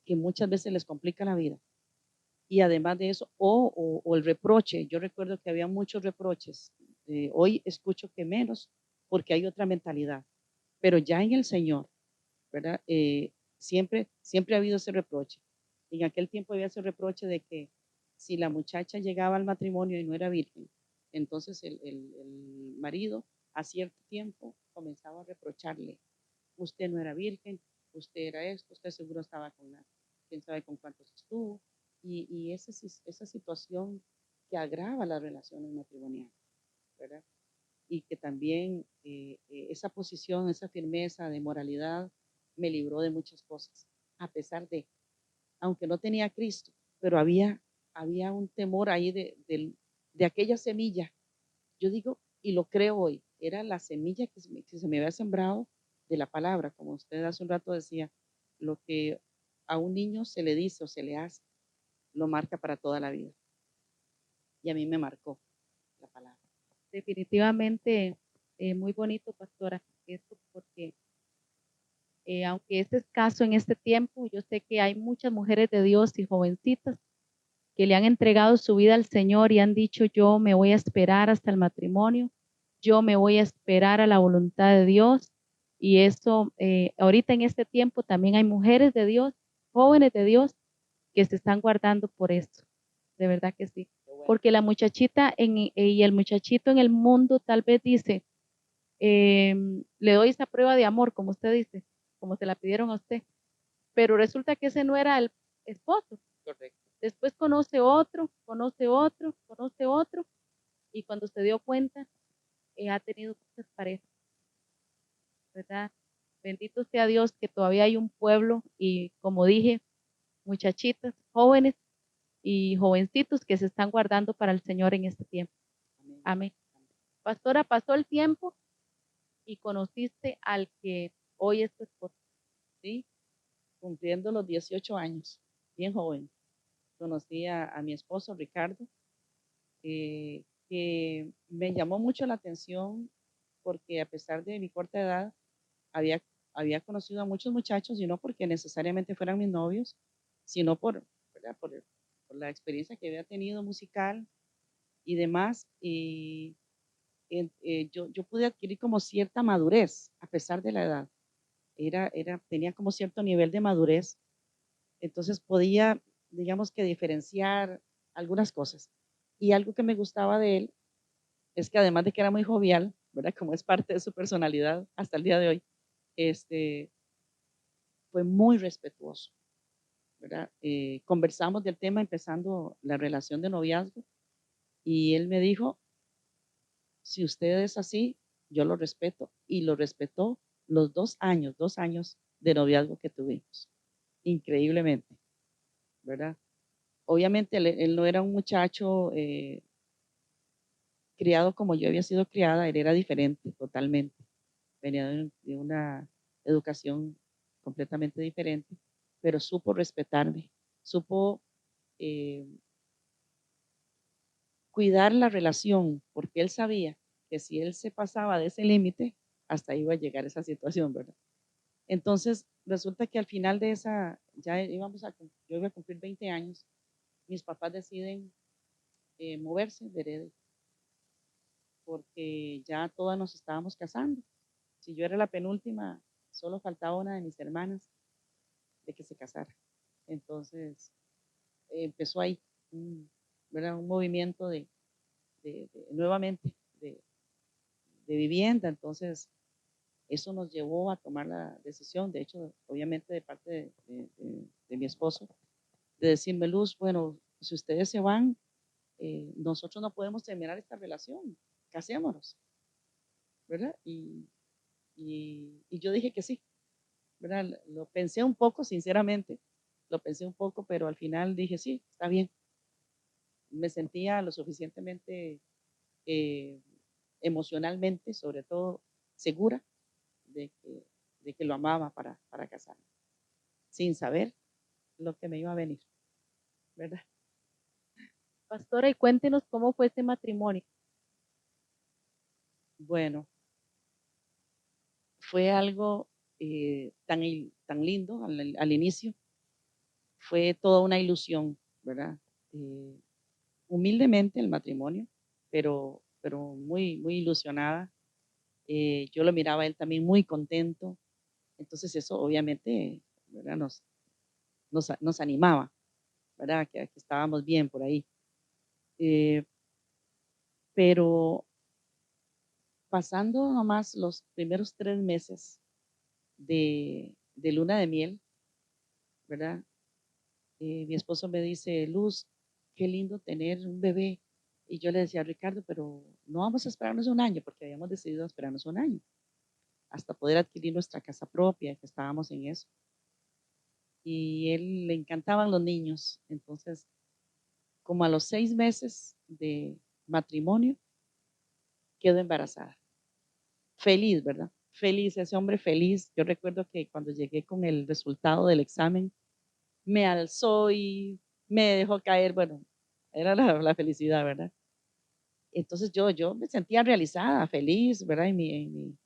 que muchas veces les complica la vida. Y además de eso, o el reproche, yo recuerdo que había muchos reproches, hoy escucho que menos porque hay otra mentalidad, pero ya en el Señor, ¿verdad? Siempre ha habido ese reproche. En aquel tiempo había ese reproche de que si la muchacha llegaba al matrimonio y no era virgen, entonces el marido a cierto tiempo comenzaba a reprocharle, usted no era virgen, usted era esto, usted seguro estaba con quién sabe con cuántos estuvo, y esa situación que agrava las relaciones matrimoniales, ¿verdad? Y que también esa posición, esa firmeza de moralidad me libró de muchas cosas, a pesar aunque no tenía a Cristo, pero había un temor ahí de aquella semilla. Yo digo, y lo creo hoy, era la semilla que se me había sembrado de la palabra, como usted hace un rato decía, lo que a un niño se le dice o se le hace, lo marca para toda la vida. Y a mí me marcó la palabra. Definitivamente muy bonito, pastora, esto porque aunque es escaso en este tiempo, yo sé que hay muchas mujeres de Dios y jovencitas que le han entregado su vida al Señor y han dicho, yo me voy a esperar hasta el matrimonio, yo me voy a esperar a la voluntad de Dios. Y eso, ahorita en este tiempo también hay mujeres de Dios, jóvenes de Dios, que se están guardando por esto. De verdad que sí. Bueno. Porque la muchachita y el muchachito en el mundo tal vez dice, le doy esa prueba de amor, como usted dice, como se la pidieron a usted. Pero resulta que ese no era el esposo. Correcto. Después conoce otro, conoce otro, conoce otro, y cuando se dio cuenta, ha tenido muchas parejas, ¿verdad? Bendito sea Dios que todavía hay un pueblo y, como dije, muchachitas, jóvenes y jovencitos que se están guardando para el Señor en este tiempo. Amén. Amén. Pastora, pasó el tiempo y conociste al que hoy es tu esposo. ¿sí? Cumpliendo los 18 años, bien joven. Conocí a mi esposo Ricardo, que me llamó mucho la atención porque a pesar de mi corta edad, había, había conocido a muchos muchachos y no porque necesariamente fueran mis novios, sino ¿verdad? Por la experiencia que había tenido musical y demás. Y yo pude adquirir como cierta madurez a pesar de la edad. Tenía como cierto nivel de madurez, entonces podía, digamos que diferenciar algunas cosas. Y algo que me gustaba de él es que además de que era muy jovial, ¿verdad? Como es parte de su personalidad hasta el día de hoy, este, fue muy respetuoso, ¿verdad? Conversamos del tema empezando la relación de noviazgo y él me dijo, si usted es así, yo lo respeto. Y lo respetó los 2 años de noviazgo que tuvimos, increíblemente, ¿verdad? Obviamente él no era un muchacho criado como yo había sido criada, él era diferente totalmente, venía de una educación completamente diferente, pero supo respetarme, supo eh, cuidar la relación, porque él sabía que si él se pasaba de ese límite, hasta iba a llegar esa situación, ¿verdad? Entonces, resulta que al final de esa, yo iba a cumplir 20 años, mis papás deciden moverse de Heredia, porque ya todas nos estábamos casando. Si yo era la penúltima, solo faltaba una de mis hermanas de que se casara. Entonces, empezó ahí un, un movimiento nuevamente de vivienda. Entonces, eso nos llevó a tomar la decisión, de hecho, obviamente de parte de mi esposo, de decirme, Luz, bueno, si ustedes se van, nosotros no podemos terminar esta relación, casémonos, ¿verdad? Y yo dije que sí, ¿verdad? Lo pensé un poco, sinceramente, lo pensé un poco, pero al final dije, sí, está bien. Me sentía lo suficientemente eh, emocionalmente, sobre todo, segura de que lo amaba para casarme, sin saber lo que me iba a venir, ¿verdad? Pastora, y cuéntenos cómo fue ese matrimonio. Bueno, fue algo tan lindo al inicio, fue toda una ilusión, ¿verdad? Eh, humildemente el matrimonio, pero muy, muy ilusionada. Yo lo miraba a él también muy contento, entonces eso obviamente, ¿verdad? Nos animaba, ¿verdad? Que estábamos bien por ahí. Eh, pero pasando nomás los primeros 3 meses de luna de miel, ¿verdad? Mi esposo me dice, Luz, qué lindo tener un bebé. Y yo le decía a Ricardo, pero no vamos a esperarnos un año, porque habíamos decidido esperarnos un año, hasta poder adquirir nuestra casa propia, que estábamos en eso. Y él le encantaban los niños. Entonces, como a los 6 meses de matrimonio, quedó embarazada. Feliz, ¿verdad? Feliz, ese hombre feliz. Yo recuerdo que cuando llegué con el resultado del examen, me alzó y me dejó caer, bueno, era la felicidad, ¿verdad? Entonces yo me sentía realizada, feliz, ¿verdad? En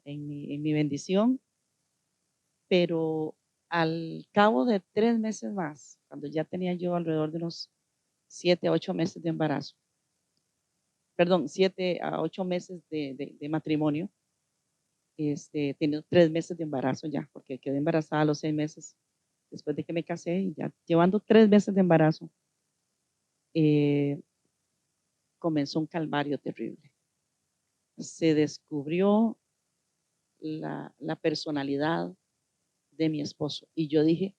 mi bendición, pero al cabo de 3 meses más, cuando ya tenía yo alrededor de unos 7 a 8 meses de embarazo, perdón, 7 a 8 meses de matrimonio, tenía 3 meses de embarazo ya, porque quedé embarazada a los 6 meses después de que me casé y ya llevando 3 meses de embarazo, eh, comenzó un calvario terrible. Se descubrió la personalidad de mi esposo y yo dije,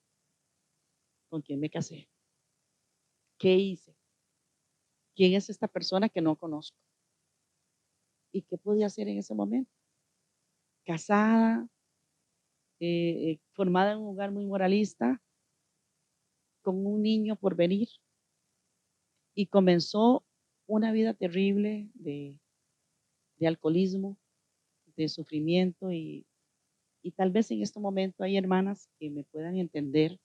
¿con quién me casé? ¿Qué hice? ¿Quién es esta persona que no conozco? ¿Y qué podía hacer en ese momento? Casada, formada en un hogar muy moralista, con un niño por venir, y comenzó una vida terrible de alcoholismo, de sufrimiento, y Y tal vez en este momento hay hermanas que me puedan entender,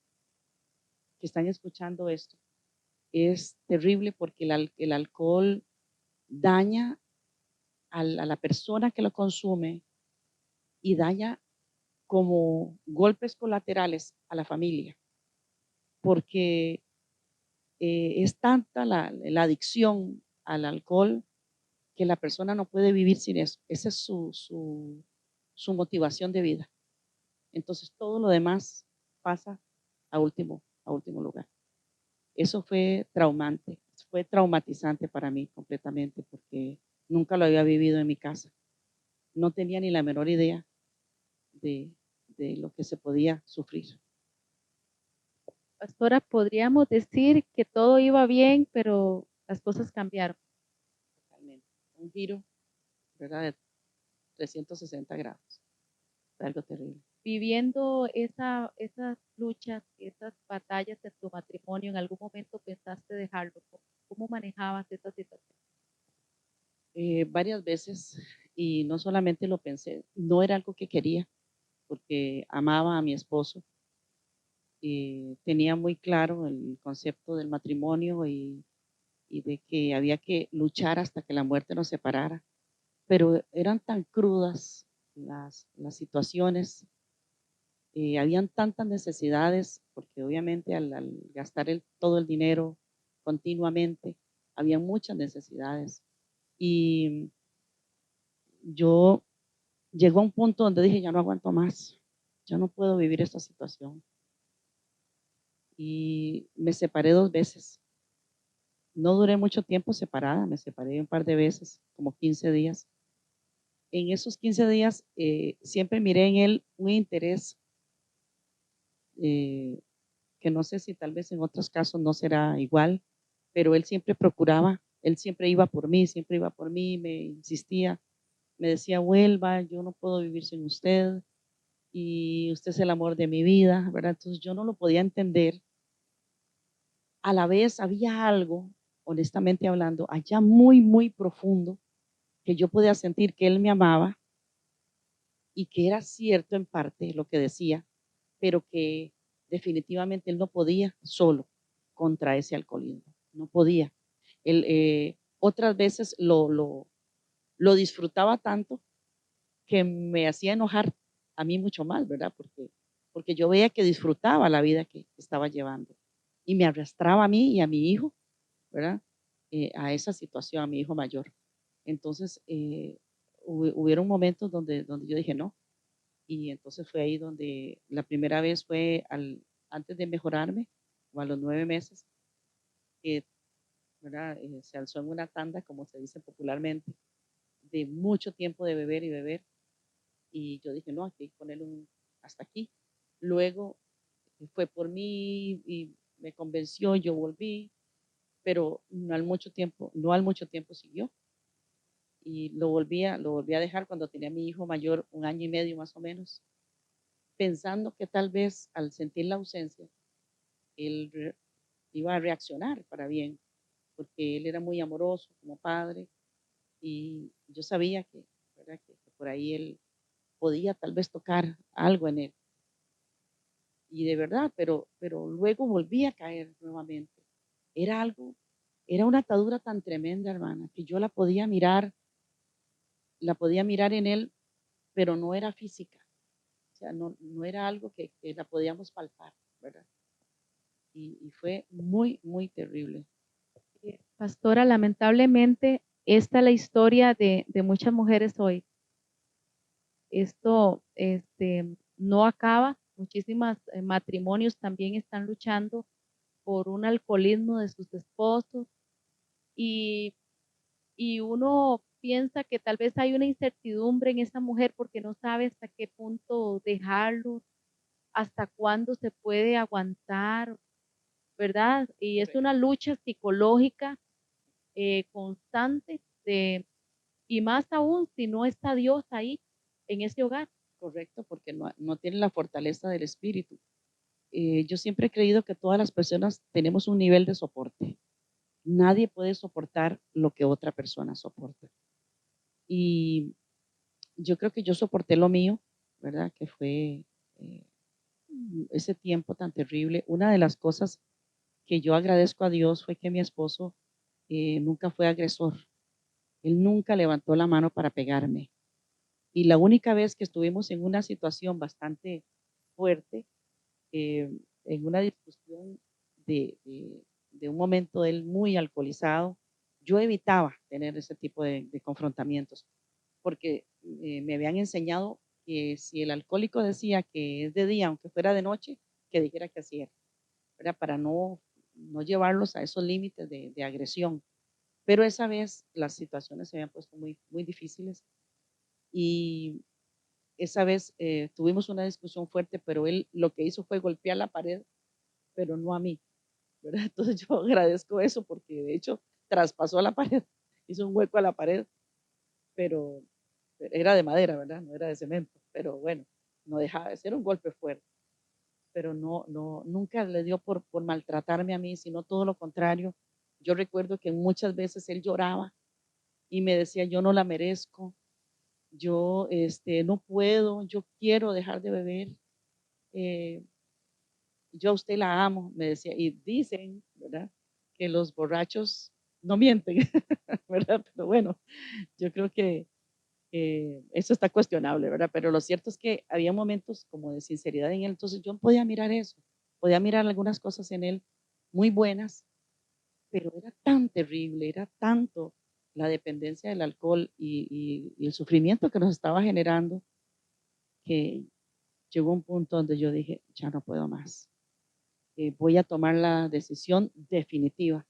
que están escuchando esto. Es terrible porque el alcohol daña a la persona que lo consume y daña como golpes colaterales a la familia, porque es tanta la adicción al alcohol que la persona no puede vivir sin eso. Esa es su motivación de vida. Entonces todo lo demás pasa a último lugar. Eso fue traumante, fue traumatizante para mí completamente porque nunca lo había vivido en mi casa. No tenía ni la menor idea de, de lo que se podía sufrir. Pastora, podríamos decir que todo iba bien, pero las cosas cambiaron. Totalmente. Un giro, ¿verdad? De 360 grados. Fue algo terrible. Viviendo esas luchas, esas batallas de tu matrimonio, ¿en algún momento pensaste dejarlo? ¿Cómo manejabas esa situación? Varias veces, y no solamente lo pensé, no era algo que quería, porque amaba a mi esposo, y tenía muy claro el concepto del matrimonio y de que había que luchar hasta que la muerte nos separara, pero eran tan crudas las situaciones, habían tantas necesidades, porque obviamente al gastar todo el dinero continuamente, había muchas necesidades. Y yo llegó a un punto donde dije, ya no aguanto más, ya no puedo vivir esta situación. Y me separé 2 veces. No duré mucho tiempo separada, me separé un par de veces, como 15 días. En esos 15 días siempre miré en él un interés eh, que no sé si tal vez en otros casos no será igual, pero él siempre procuraba, él siempre iba por mí, me insistía, me decía, vuelva, yo no puedo vivir sin usted y usted es el amor de mi vida, ¿verdad? Entonces yo no lo podía entender. A la vez había algo, honestamente hablando, allá muy, muy profundo, que yo podía sentir que él me amaba y que era cierto en parte lo que decía, pero que definitivamente él no podía solo contra ese alcoholismo, no podía. Él, otras veces lo disfrutaba tanto que me hacía enojar a mí mucho más, ¿verdad? Porque yo veía que disfrutaba la vida que estaba llevando y me arrastraba a mí y a mi hijo, ¿verdad? A esa situación, a mi hijo mayor. Entonces, hubieron momentos donde yo dije no, y entonces fue ahí donde la primera vez fue antes de mejorarme, o a los 9 meses, que ¿verdad? Se alzó en una tanda, como se dice popularmente, de mucho tiempo de beber y beber. Y yo dije, no, aquí hay que ponerle hasta aquí. Luego fue por mí y me convenció, yo volví, pero no al mucho tiempo siguió. Y lo volví a dejar cuando tenía a mi hijo mayor, 1 año y medio más o menos, pensando que tal vez al sentir la ausencia, él iba a reaccionar para bien, porque él era muy amoroso como padre y yo sabía ¿verdad? Que por ahí él podía tal vez tocar algo en él. Y de verdad, pero luego volví a caer nuevamente. Era algo, era una atadura tan tremenda, hermana, que yo la podía mirar en él, pero no era física. O sea, no era algo que la podíamos palpar, ¿verdad? Y fue muy, muy terrible. Pastora, lamentablemente, esta es la historia de muchas mujeres hoy. Esto no acaba. Muchísimas matrimonios también están luchando por un alcoholismo de sus esposos y, y uno piensa que tal vez hay una incertidumbre en esa mujer porque no sabe hasta qué punto dejarlo, hasta cuándo se puede aguantar, ¿verdad? Y es Correcto. una lucha psicológica constante y más aún si no está Dios ahí en ese hogar. Correcto, porque no tiene la fortaleza del espíritu. Yo siempre he creído que todas las personas tenemos un nivel de soporte. Nadie puede soportar lo que otra persona soporta. Y yo creo que yo soporté lo mío, ¿verdad? Que fue ese tiempo tan terrible. Una de las cosas que yo agradezco a Dios fue que mi esposo nunca fue agresor. Él nunca levantó la mano para pegarme. Y la única vez que estuvimos en una situación bastante fuerte, eh, en una discusión de un momento de él muy alcoholizado, yo evitaba tener ese tipo de confrontamientos, porque me habían enseñado que si el alcohólico decía que es de día, aunque fuera de noche, que dijera que así era para no llevarlos a esos límites de agresión. Pero esa vez las situaciones se habían puesto muy, muy difíciles y esa vez tuvimos una discusión fuerte, pero él lo que hizo fue golpear la pared, pero no a mí, ¿verdad? Entonces yo agradezco eso porque de hecho traspasó la pared, hizo un hueco a la pared, pero era de madera, ¿verdad? No era de cemento, pero bueno, no dejaba de ser un golpe fuerte, pero nunca le dio por maltratarme a mí, sino todo lo contrario. Yo recuerdo que muchas veces él lloraba y me decía, yo no la merezco, yo no puedo, yo quiero dejar de beber, eh, yo a usted la amo, me decía, y dicen, ¿verdad? Que los borrachos no mienten, ¿verdad? Pero bueno, yo creo que eso está cuestionable, ¿verdad? Pero lo cierto es que había momentos como de sinceridad en él, entonces yo podía mirar eso, podía mirar algunas cosas en él muy buenas, pero era tan terrible, era tanto la dependencia del alcohol y el sufrimiento que nos estaba generando que llegó un punto donde yo dije, ya no puedo más. Voy a tomar la decisión definitiva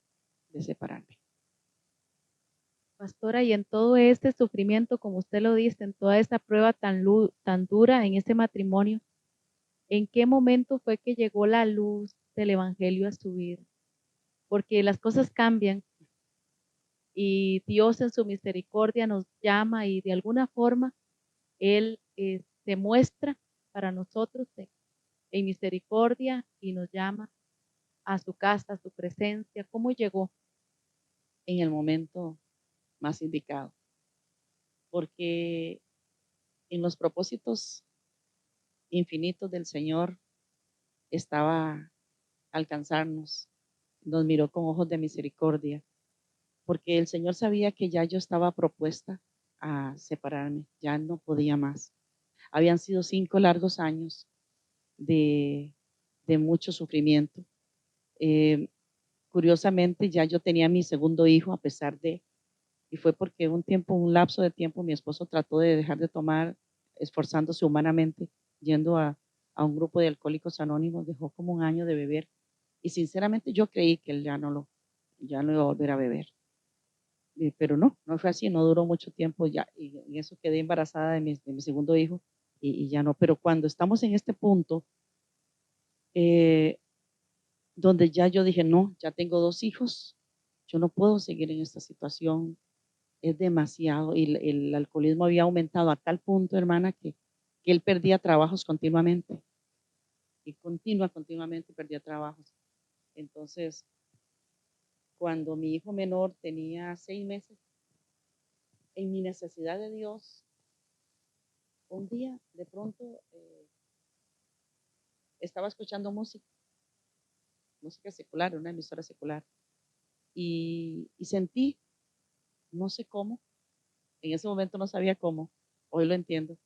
de separarme. Pastora, y en todo este sufrimiento, como usted lo dice, en toda esa prueba tan dura en ese matrimonio, ¿en qué momento fue que llegó la luz del Evangelio a su vida? Porque las cosas cambian y Dios en su misericordia nos llama y de alguna forma Él se muestra para nosotros en misericordia y nos llama a su casa, a su presencia. ¿Cómo llegó? En el momento más indicado, porque en los propósitos infinitos del Señor estaba alcanzarnos, nos miró con ojos de misericordia, porque el Señor sabía que ya yo estaba propuesta a separarme, ya no podía más. Habían sido 5 largos años de, de mucho sufrimiento. Eh, Curiosamente, ya yo tenía mi segundo hijo, a pesar de, y fue porque un lapso de tiempo, mi esposo trató de dejar de tomar, esforzándose humanamente, yendo a un grupo de alcohólicos anónimos, dejó como un año de beber, y sinceramente yo creí que él ya no iba a volver a beber. Pero no fue así, no duró mucho tiempo ya, y en eso quedé embarazada de mi segundo hijo, y ya no, pero cuando estamos en este punto, eh, donde ya yo dije, no, ya tengo 2 hijos, yo no puedo seguir en esta situación, es demasiado, y el alcoholismo había aumentado a tal punto, hermana, que él perdía trabajos continuamente, y continuamente perdía trabajos. Entonces, cuando mi hijo menor tenía 6 meses, en mi necesidad de Dios, un día de pronto estaba escuchando música secular, una emisora secular, y sentí, no sé cómo, en ese momento no sabía cómo, hoy lo entiendo,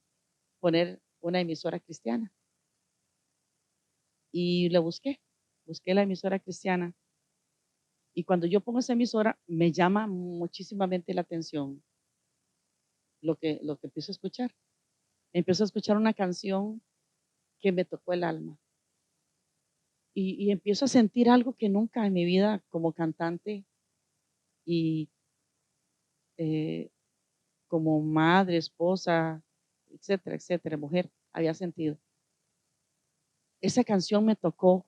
poner una emisora cristiana. Y la busqué la emisora cristiana. Y cuando yo pongo esa emisora, me llama muchísimamente la atención lo que empiezo a escuchar. Empiezo a escuchar una canción que me tocó el alma. Y empiezo a sentir algo que nunca en mi vida como cantante y eh, como madre, esposa, etcétera, etcétera, mujer, había sentido. Esa canción me tocó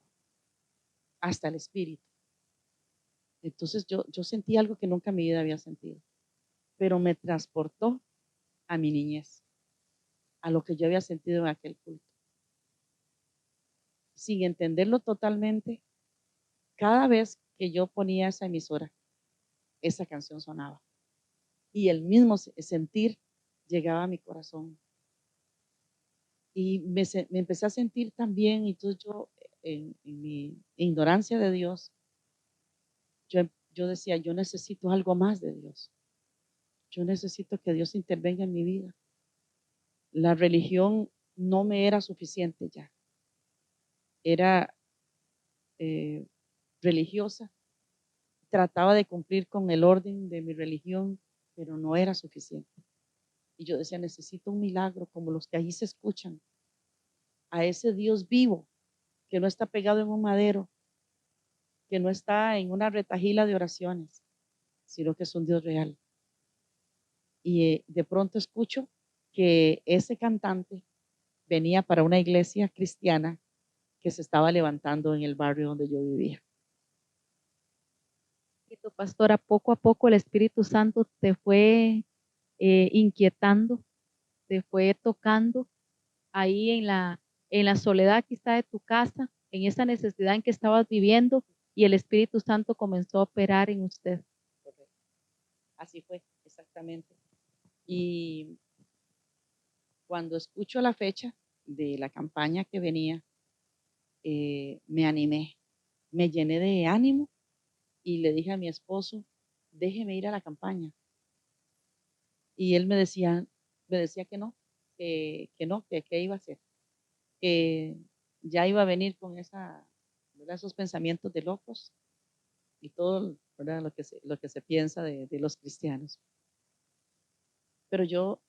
hasta el espíritu. Entonces yo sentí algo que nunca en mi vida había sentido, pero me transportó a mi niñez, a lo que yo había sentido en aquel culto. Sin entenderlo totalmente, cada vez que yo ponía esa emisora, esa canción sonaba y el mismo sentir llegaba a mi corazón. Y me empecé a sentir tan bien, y entonces yo, en mi ignorancia de Dios, yo decía, yo necesito algo más de Dios. Yo necesito que Dios intervenga en mi vida. La religión no me era suficiente ya. Era religiosa, trataba de cumplir con el orden de mi religión, pero no era suficiente. Y yo decía, necesito un milagro como los que allí se escuchan, a ese Dios vivo, que no está pegado en un madero, que no está en una retajila de oraciones, sino que es un Dios real. Y de pronto escucho que ese cantante venía para una iglesia cristiana que se estaba levantando en el barrio donde yo vivía. Y tu pastora, poco a poco el Espíritu Santo te fue inquietando, te fue tocando ahí en la soledad quizá de tu casa, en esa necesidad en que estabas viviendo, y el Espíritu Santo comenzó a operar en usted. Correcto. Así fue, exactamente. Y cuando escucho la fecha de la campaña que venía, me animé, me llené de ánimo y le dije a mi esposo, déjeme ir a la campaña. Y él me decía que no, que no, que qué iba a hacer, que ya iba a venir con ¿verdad? Esos pensamientos de locos y todo, ¿verdad? Lo que se piensa de los cristianos. Pero yo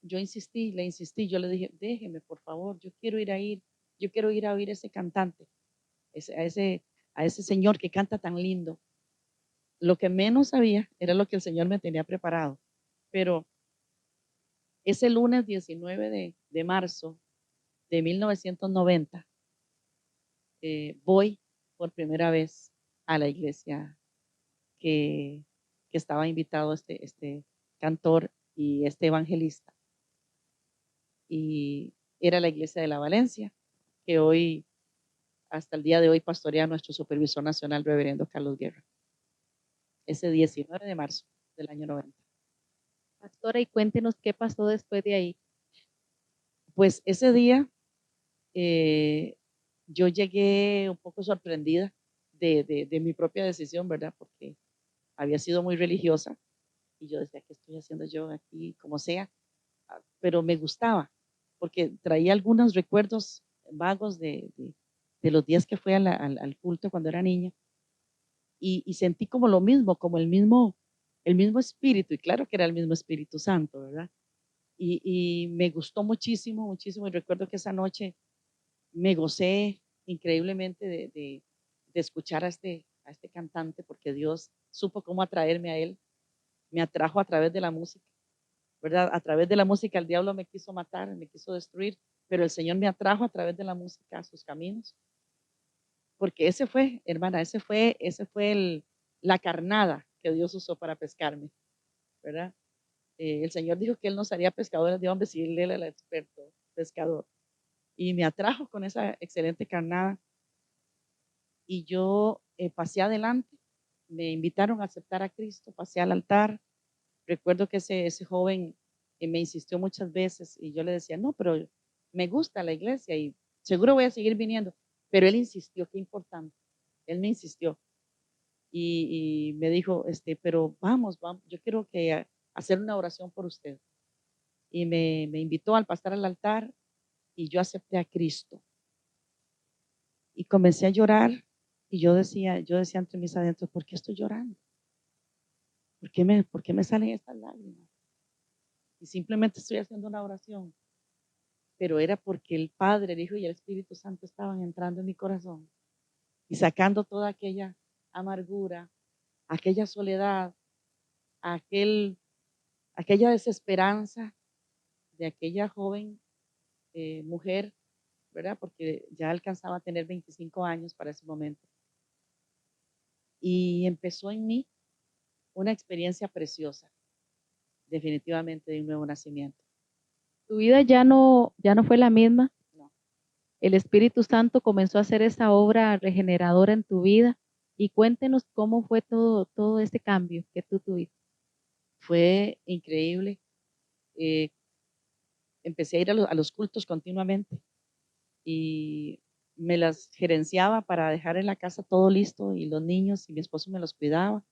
insistí, le insistí, yo le dije, déjeme, por favor, yo quiero ir a oír ese cantante, a ese señor que canta tan lindo. Lo que menos sabía era lo que el Señor me tenía preparado. Pero ese lunes 19 de marzo de 1990, voy por primera vez a la iglesia que, que estaba invitado este cantor y este evangelista. Y era la iglesia de la Valencia, que hoy, hasta el día de hoy, pastorea nuestro supervisor nacional, reverendo Carlos Guerra. Ese 19 de marzo del año 90. Pastora, y cuéntenos qué pasó después de ahí. Pues ese día yo llegué un poco sorprendida de mi propia decisión, ¿verdad? Porque había sido muy religiosa y yo decía, ¿qué estoy haciendo yo aquí? Como sea, pero me gustaba porque traía algunos recuerdos vagos de los días que fui al culto cuando era niña y sentí como lo mismo, como el mismo espíritu, y claro que era el mismo Espíritu Santo, ¿verdad? Y me gustó muchísimo, muchísimo, y recuerdo que esa noche me gocé increíblemente de escuchar a este cantante, porque Dios supo cómo atraerme a él, me atrajo a través de la música, ¿verdad? A través de la música el diablo me quiso matar, me quiso destruir, pero el Señor me atrajo a través de la música a sus caminos, porque ese fue, hermana, ese fue la carnada que Dios usó para pescarme, ¿verdad? El Señor dijo que Él nos haría pescadores de hombres y Él era el experto pescador. Y me atrajo con esa excelente carnada. Y yo pasé adelante, me invitaron a aceptar a Cristo, pasé al altar. Recuerdo que ese joven me insistió muchas veces y yo le decía, no, pero me gusta la iglesia y seguro voy a seguir viniendo. Pero él insistió, qué importante. Él me insistió y me dijo, pero vamos, yo quiero que hacer una oración por usted. Y me invitó al pasar al altar y yo acepté a Cristo. Y comencé a llorar y yo decía entre mis adentros, ¿por qué estoy llorando? ¿Por qué me salen estas lágrimas? Y simplemente estoy haciendo una oración. Pero era porque el Padre, el Hijo y el Espíritu Santo estaban entrando en mi corazón y sacando toda aquella amargura, aquella soledad, aquella desesperanza de aquella joven mujer, ¿verdad? Porque ya alcanzaba a tener 25 años para ese momento. Y empezó en mí una experiencia preciosa, definitivamente de un nuevo nacimiento. Tu vida ya no fue la misma. No. El Espíritu Santo comenzó a hacer esa obra regeneradora en tu vida, y cuéntenos cómo fue todo ese cambio que tú tuviste. Fue increíble. Eh, empecé a ir a los cultos continuamente y me las gerenciaba para dejar en la casa todo listo y los niños y mi esposo me los cuidaba,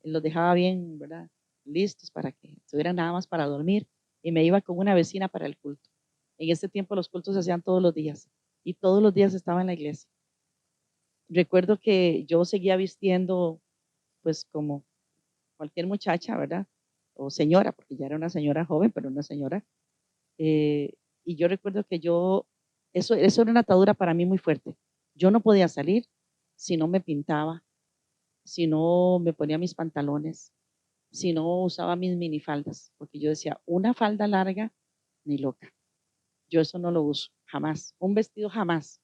los dejaba bien, ¿verdad? Listos para que estuvieran nada más para dormir y me iba con una vecina para el culto. En ese tiempo los cultos se hacían todos los días y todos los días estaba en la iglesia. Recuerdo que yo seguía vistiendo pues como cualquier muchacha, ¿verdad? O señora, porque ya era una señora joven, pero una señora. Eh, y yo recuerdo que eso era una atadura para mí muy fuerte. Yo no podía salir si no me pintaba, si no me ponía mis pantalones, si no usaba mis minifaldas, porque yo decía, una falda larga, ni loca. Yo eso no lo uso, jamás. Un vestido jamás,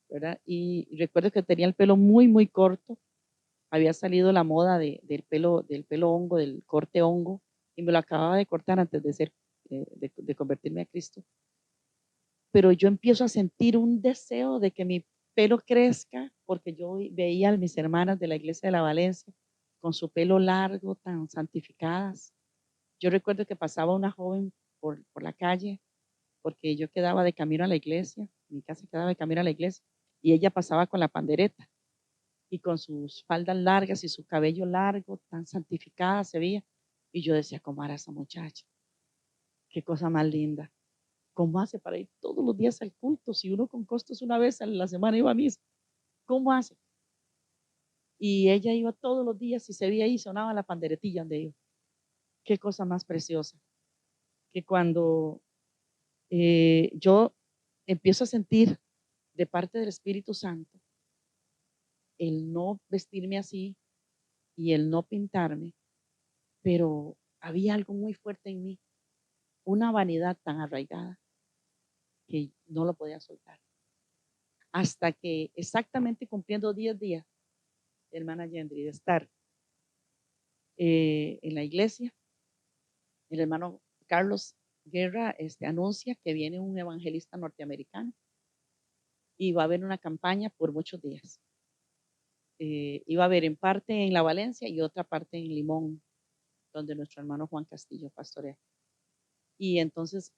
¿verdad? Y recuerdo que tenía el pelo muy, muy corto. Había salido la moda del pelo hongo, del corte hongo, y me lo acababa de cortar antes de de convertirme a Cristo. Pero yo empiezo a sentir un deseo de que mi pelo crezca, porque yo veía a mis hermanas de la iglesia de la Valencia con su pelo largo, tan santificadas. Yo recuerdo que pasaba una joven por la calle, porque yo quedaba de camino a la iglesia, mi casa quedaba de camino a la iglesia, y ella pasaba con la pandereta y con sus faldas largas y su cabello largo, tan santificada se veía. Y yo decía, ¿cómo hará esa muchacha? Qué cosa más linda. ¿Cómo hace para ir todos los días al culto? Si uno con costos una vez a la semana iba a misa, ¿cómo hace? Y ella iba todos los días y se veía ahí, sonaba la panderetilla donde iba. Qué cosa más preciosa. Que cuando yo empiezo a sentir de parte del Espíritu Santo el no vestirme así y el no pintarme, pero había algo muy fuerte en mí, una vanidad tan arraigada que no lo podía soltar. Hasta que exactamente cumpliendo 10 días, hermana Yendri, de estar en la iglesia, el hermano Carlos Guerra anuncia que viene un evangelista norteamericano y va a haber una campaña por muchos días. Iba a haber en parte en La Valencia y otra parte en Limón, donde nuestro hermano Juan Castillo pastorea. Y entonces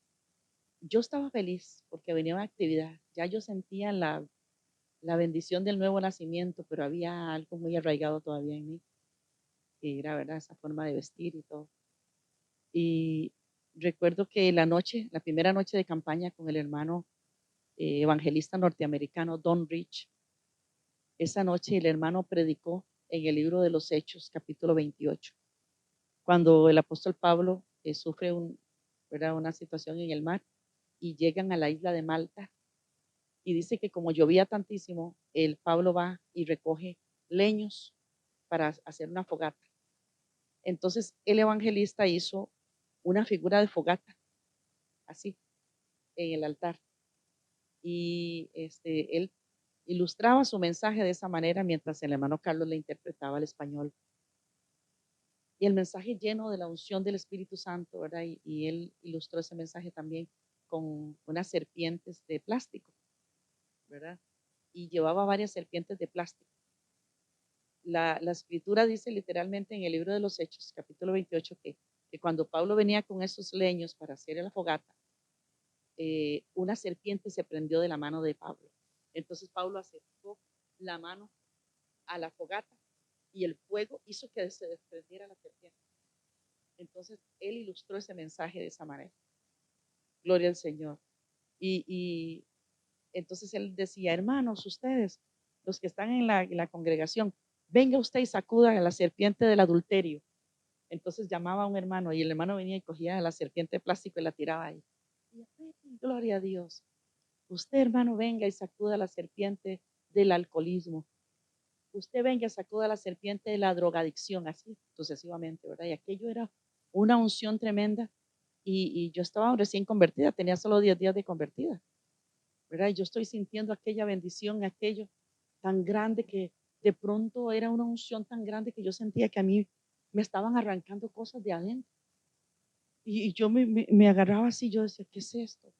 yo estaba feliz porque venía una actividad. Ya yo sentía la bendición del nuevo nacimiento, pero había algo muy arraigado todavía en mí, que era, ¿verdad?, esa forma de vestir y todo. Y recuerdo que la primera noche de campaña con el hermano evangelista norteamericano Don Rich, esa noche el hermano predicó en el libro de los Hechos, capítulo 28, cuando el apóstol Pablo sufre ¿verdad?, una situación en el mar y llegan a la isla de Malta y dice que como llovía tantísimo, el Pablo va y recoge leños para hacer una fogata. Entonces el evangelista hizo una figura de fogata, así, en el altar. Y él ilustraba su mensaje de esa manera mientras el hermano Carlos le interpretaba al español. Y el mensaje lleno de la unción del Espíritu Santo, ¿verdad? Y él ilustró ese mensaje también con unas serpientes de plástico, ¿verdad? Y llevaba varias serpientes de plástico. La escritura dice literalmente en el libro de los Hechos, capítulo 28, que cuando Pablo venía con esos leños para hacer la fogata, una serpiente se prendió de la mano de Pablo. Entonces Pablo acercó la mano a la fogata y el fuego hizo que se desprendiera la serpiente. Entonces él ilustró ese mensaje de esa manera. Gloria al Señor. Y entonces él decía, hermanos, ustedes, los que están en la congregación, venga usted y sacuda a la serpiente del adulterio. Entonces llamaba a un hermano y el hermano venía y cogía a la serpiente de plástico y la tiraba ahí. Y, gloria a Dios. Usted, hermano, venga y sacuda la serpiente del alcoholismo. Usted venga y sacuda la serpiente de la drogadicción, así sucesivamente, ¿verdad? Y aquello era una unción tremenda. Y yo estaba recién convertida, tenía solo 10 días de convertida, ¿verdad? Y yo estoy sintiendo aquella bendición, aquello tan grande que de pronto era una unción tan grande que yo sentía que a mí me estaban arrancando cosas de adentro. Y yo me agarraba así, yo decía, ¿qué es esto?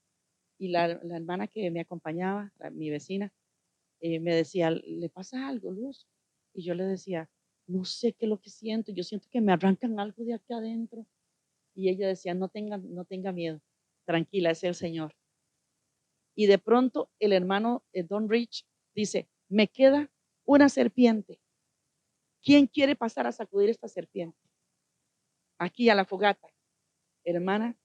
Y la hermana que me acompañaba, mi vecina, me decía, ¿le pasa algo, Luz? Y yo le decía, no sé qué es lo que siento, yo siento que me arrancan algo de aquí adentro. Y ella decía, no tenga miedo, tranquila, es el Señor. Y de pronto el hermano Don Rich dice, me queda una serpiente. ¿Quién quiere pasar a sacudir esta serpiente? Aquí a la fogata, hermana.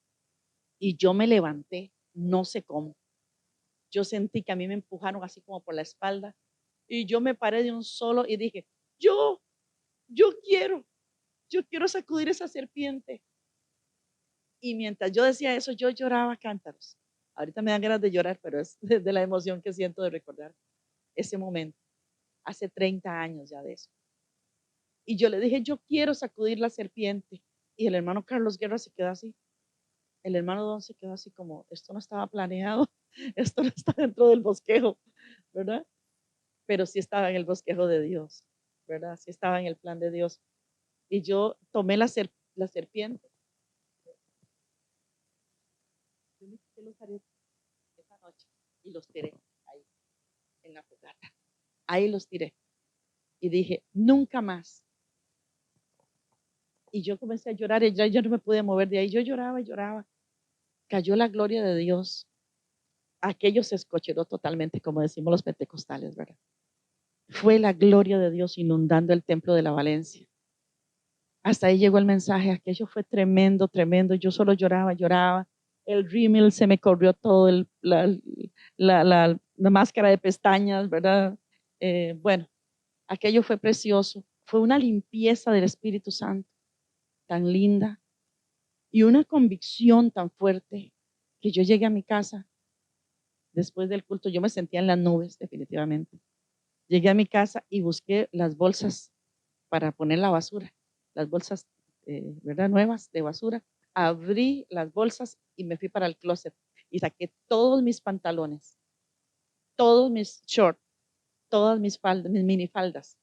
Y yo me levanté, no sé cómo. Yo sentí que a mí me empujaron así como por la espalda. Y yo me paré de un solo y dije, yo quiero sacudir esa serpiente. Y mientras yo decía eso, yo lloraba cántaros. Ahorita me dan ganas de llorar, pero es de la emoción que siento de recordar ese momento. Hace 30 años ya de eso. Y yo le dije, yo quiero sacudir la serpiente. Y el hermano Carlos Guerra se quedó así. El hermano Don se quedó así como, esto no estaba planeado, esto no está dentro del bosquejo, ¿verdad? Pero sí estaba en el bosquejo de Dios, ¿verdad? Sí estaba en el plan de Dios. Y yo tomé la serpiente. Yo me quité los aretes esa noche y los tiré ahí, en la fogata. Ahí los tiré. Y dije, nunca más. Y yo comencé a llorar y ya yo no me pude mover de ahí. Yo lloraba y lloraba. Cayó la gloria de Dios. Aquello se escocheró totalmente, como decimos los pentecostales, ¿verdad? Fue la gloria de Dios inundando el templo de la Valencia. Hasta ahí llegó el mensaje. Aquello fue tremendo, tremendo. Yo solo lloraba, lloraba. El rímel se me corrió todo, la máscara de pestañas, ¿verdad? Bueno, aquello fue precioso. Fue una limpieza del Espíritu Santo tan linda y una convicción tan fuerte que yo llegué a mi casa después del culto. Yo me sentía en las nubes, definitivamente. Llegué a mi casa y busqué las bolsas para poner la basura, las bolsas, ¿verdad? Nuevas de basura. Abrí las bolsas y me fui para el closet y saqué todos mis pantalones, todos mis shorts, todas mis faldas, mis minifaldas,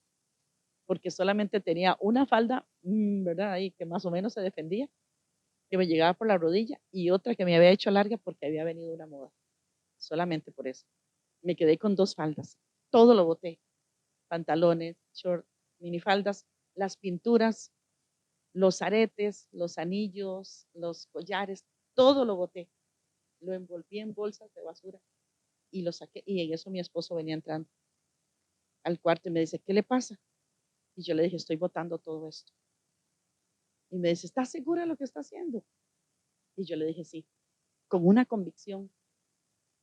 porque solamente tenía una falda, ¿verdad? Ahí que más o menos se defendía, que me llegaba por la rodilla, y otra que me había hecho larga porque había venido una moda. Solamente por eso. Me quedé con 2 faldas. Todo lo boté. Pantalones, short, minifaldas, las pinturas, los aretes, los anillos, los collares, todo lo boté. Lo envolví en bolsas de basura y lo saqué. Y en eso mi esposo venía entrando al cuarto y me dice, ¿qué le pasa? Y yo le dije, estoy botando todo esto. Y me dice, ¿estás segura de lo que está haciendo? Y yo le dije, sí, con una convicción.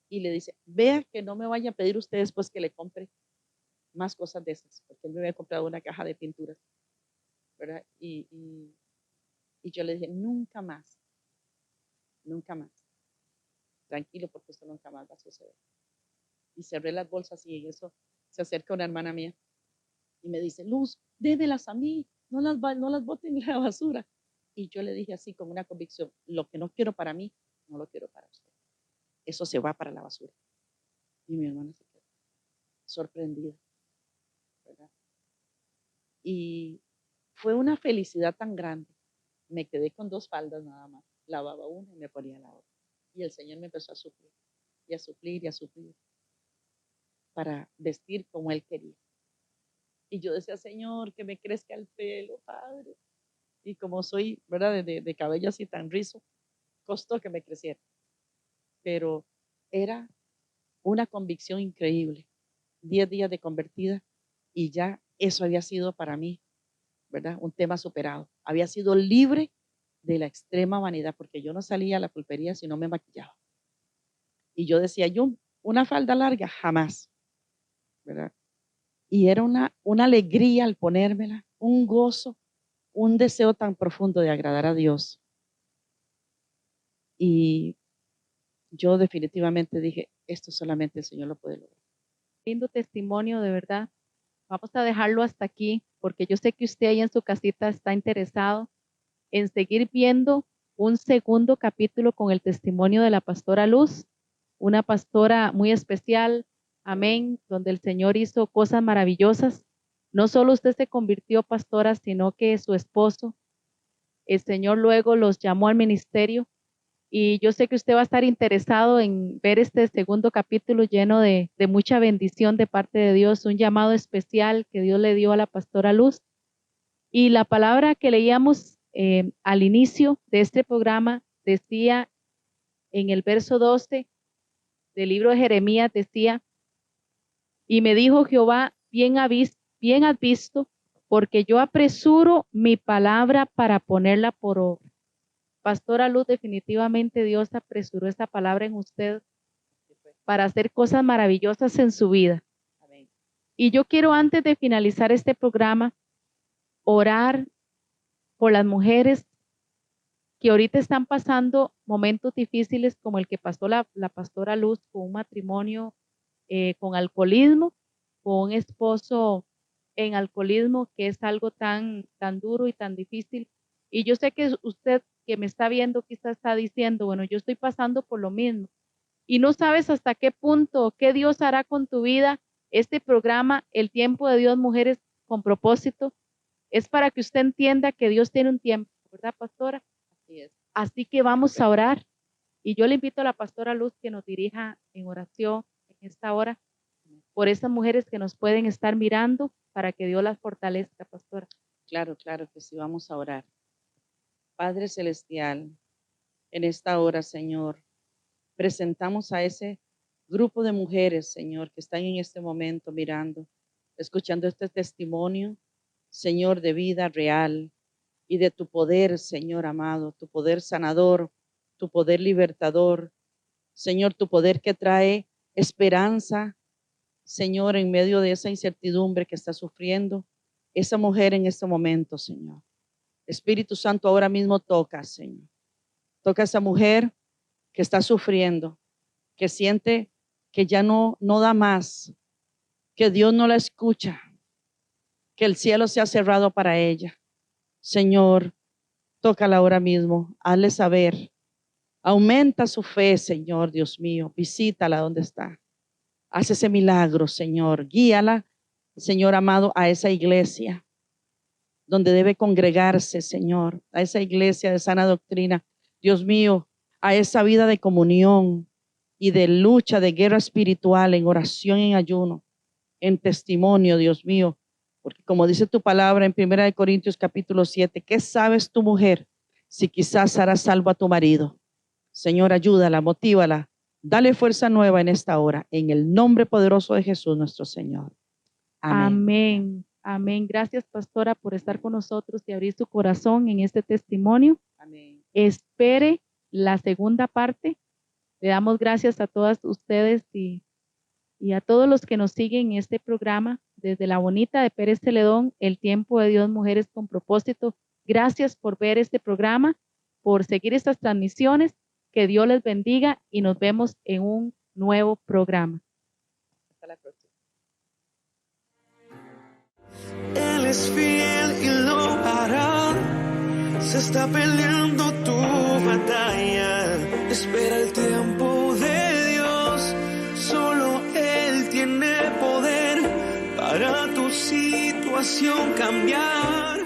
Y le dice, vea que no me vaya a pedir usted después que le compre más cosas de esas, porque él me había comprado una caja de pinturas, ¿verdad? Y yo le dije, nunca más, nunca más. Tranquilo, porque esto nunca más va a suceder. Y cerré las bolsas y en eso se acerca una hermana mía y me dice, Luz, démelas a mí, no las boten en la basura. Y yo le dije así con una convicción, lo que no quiero para mí, no lo quiero para usted. Eso se va para la basura. Y mi hermana se quedó sorprendida, ¿verdad? Y fue una felicidad tan grande. Me quedé con 2 faldas nada más. Lavaba una y me ponía la otra. Y el Señor me empezó a suplir y a suplir y a suplir para vestir como Él quería. Y yo decía, Señor, que me crezca el pelo, Padre. Y como soy, ¿verdad? De cabello así tan rizo, costó que me creciera. Pero era una convicción increíble. 10 días de convertida y ya eso había sido para mí, ¿verdad? Un tema superado. Había sido libre de la extrema vanidad, porque yo no salía a la pulpería si no me maquillaba. Y yo decía, yo, una falda larga, jamás, ¿verdad? Y era una alegría al ponérmela, un gozo, un deseo tan profundo de agradar a Dios. Y yo definitivamente dije, esto solamente el Señor lo puede lograr. Lindo testimonio, de verdad. Vamos a dejarlo hasta aquí, porque yo sé que usted ahí en su casita está interesado en seguir viendo un segundo capítulo con el testimonio de la pastora Luz, una pastora muy especial, amén, donde el Señor hizo cosas maravillosas. No solo usted se convirtió pastora, sino que su esposo, el Señor luego los llamó al ministerio. Y yo sé que usted va a estar interesado en ver este segundo capítulo lleno de mucha bendición de parte de Dios, un llamado especial que Dios le dio a la pastora Luz. Y la palabra que leíamos al inicio de este programa decía en el verso 12 del libro de Jeremías decía, y me dijo Jehová, bien has visto, porque yo apresuro mi palabra para ponerla por obra. Pastora Luz, definitivamente Dios apresuró esta palabra en usted para hacer cosas maravillosas en su vida. Amén. Y yo quiero, antes de finalizar este programa, orar por las mujeres que ahorita están pasando momentos difíciles como el que pasó la pastora Luz con un matrimonio con alcoholismo, con un esposo en alcoholismo, que es algo tan duro y tan difícil. Y yo sé que usted que me está viendo quizás está diciendo, bueno, yo estoy pasando por lo mismo. Y no sabes hasta qué punto, qué Dios hará con tu vida. Este programa, El Tiempo de Dios, Mujeres con Propósito, es para que usted entienda que Dios tiene un tiempo, ¿verdad, pastora? Así es. Así que vamos a orar. Y yo le invito a la pastora Luz que nos dirija en oración en esta hora por esas mujeres que nos pueden estar mirando para que Dios las fortalezca, pastora. Claro, claro que sí, vamos a orar. Padre Celestial, en esta hora, Señor, presentamos a ese grupo de mujeres, Señor, que están en este momento mirando, escuchando este testimonio, Señor, de vida real y de tu poder, Señor amado, tu poder sanador, tu poder libertador, Señor, tu poder que trae esperanza, Señor, en medio de esa incertidumbre que está sufriendo esa mujer en este momento, Señor. Espíritu Santo, ahora mismo toca, Señor. Toca a esa mujer que está sufriendo, que siente que ya no da más, que Dios no la escucha, que el cielo se ha cerrado para ella. Señor, tócala ahora mismo, hazle saber. Aumenta su fe, Señor, Dios mío. Visítala donde está. Haz ese milagro, Señor. Guíala, Señor amado, a esa iglesia donde debe congregarse, Señor. A esa iglesia de sana doctrina. Dios mío, a esa vida de comunión y de lucha, de guerra espiritual, en oración, en ayuno, en testimonio, Dios mío. Porque como dice tu palabra en 1 Corintios capítulo 7, ¿qué sabes tu mujer si quizás hará salvo a tu marido? Señor, ayúdala, motívala, dale fuerza nueva en esta hora, en el nombre poderoso de Jesús nuestro Señor. Amén. Amén. Amén. Gracias, pastora, por estar con nosotros y abrir su corazón en este testimonio. Amén. Espere la segunda parte. Le damos gracias a todas ustedes y a todos los que nos siguen en este programa desde La Bonita de Pérez Celedón, El Tiempo de Dios, Mujeres con Propósito. Gracias por ver este programa, por seguir estas transmisiones. Que Dios les bendiga y nos vemos en un nuevo programa. Hasta la próxima. Él es fiel y lo hará. Se está peleando tu batalla. Espera el tiempo de Dios. Solo Él tiene poder para tu situación cambiar.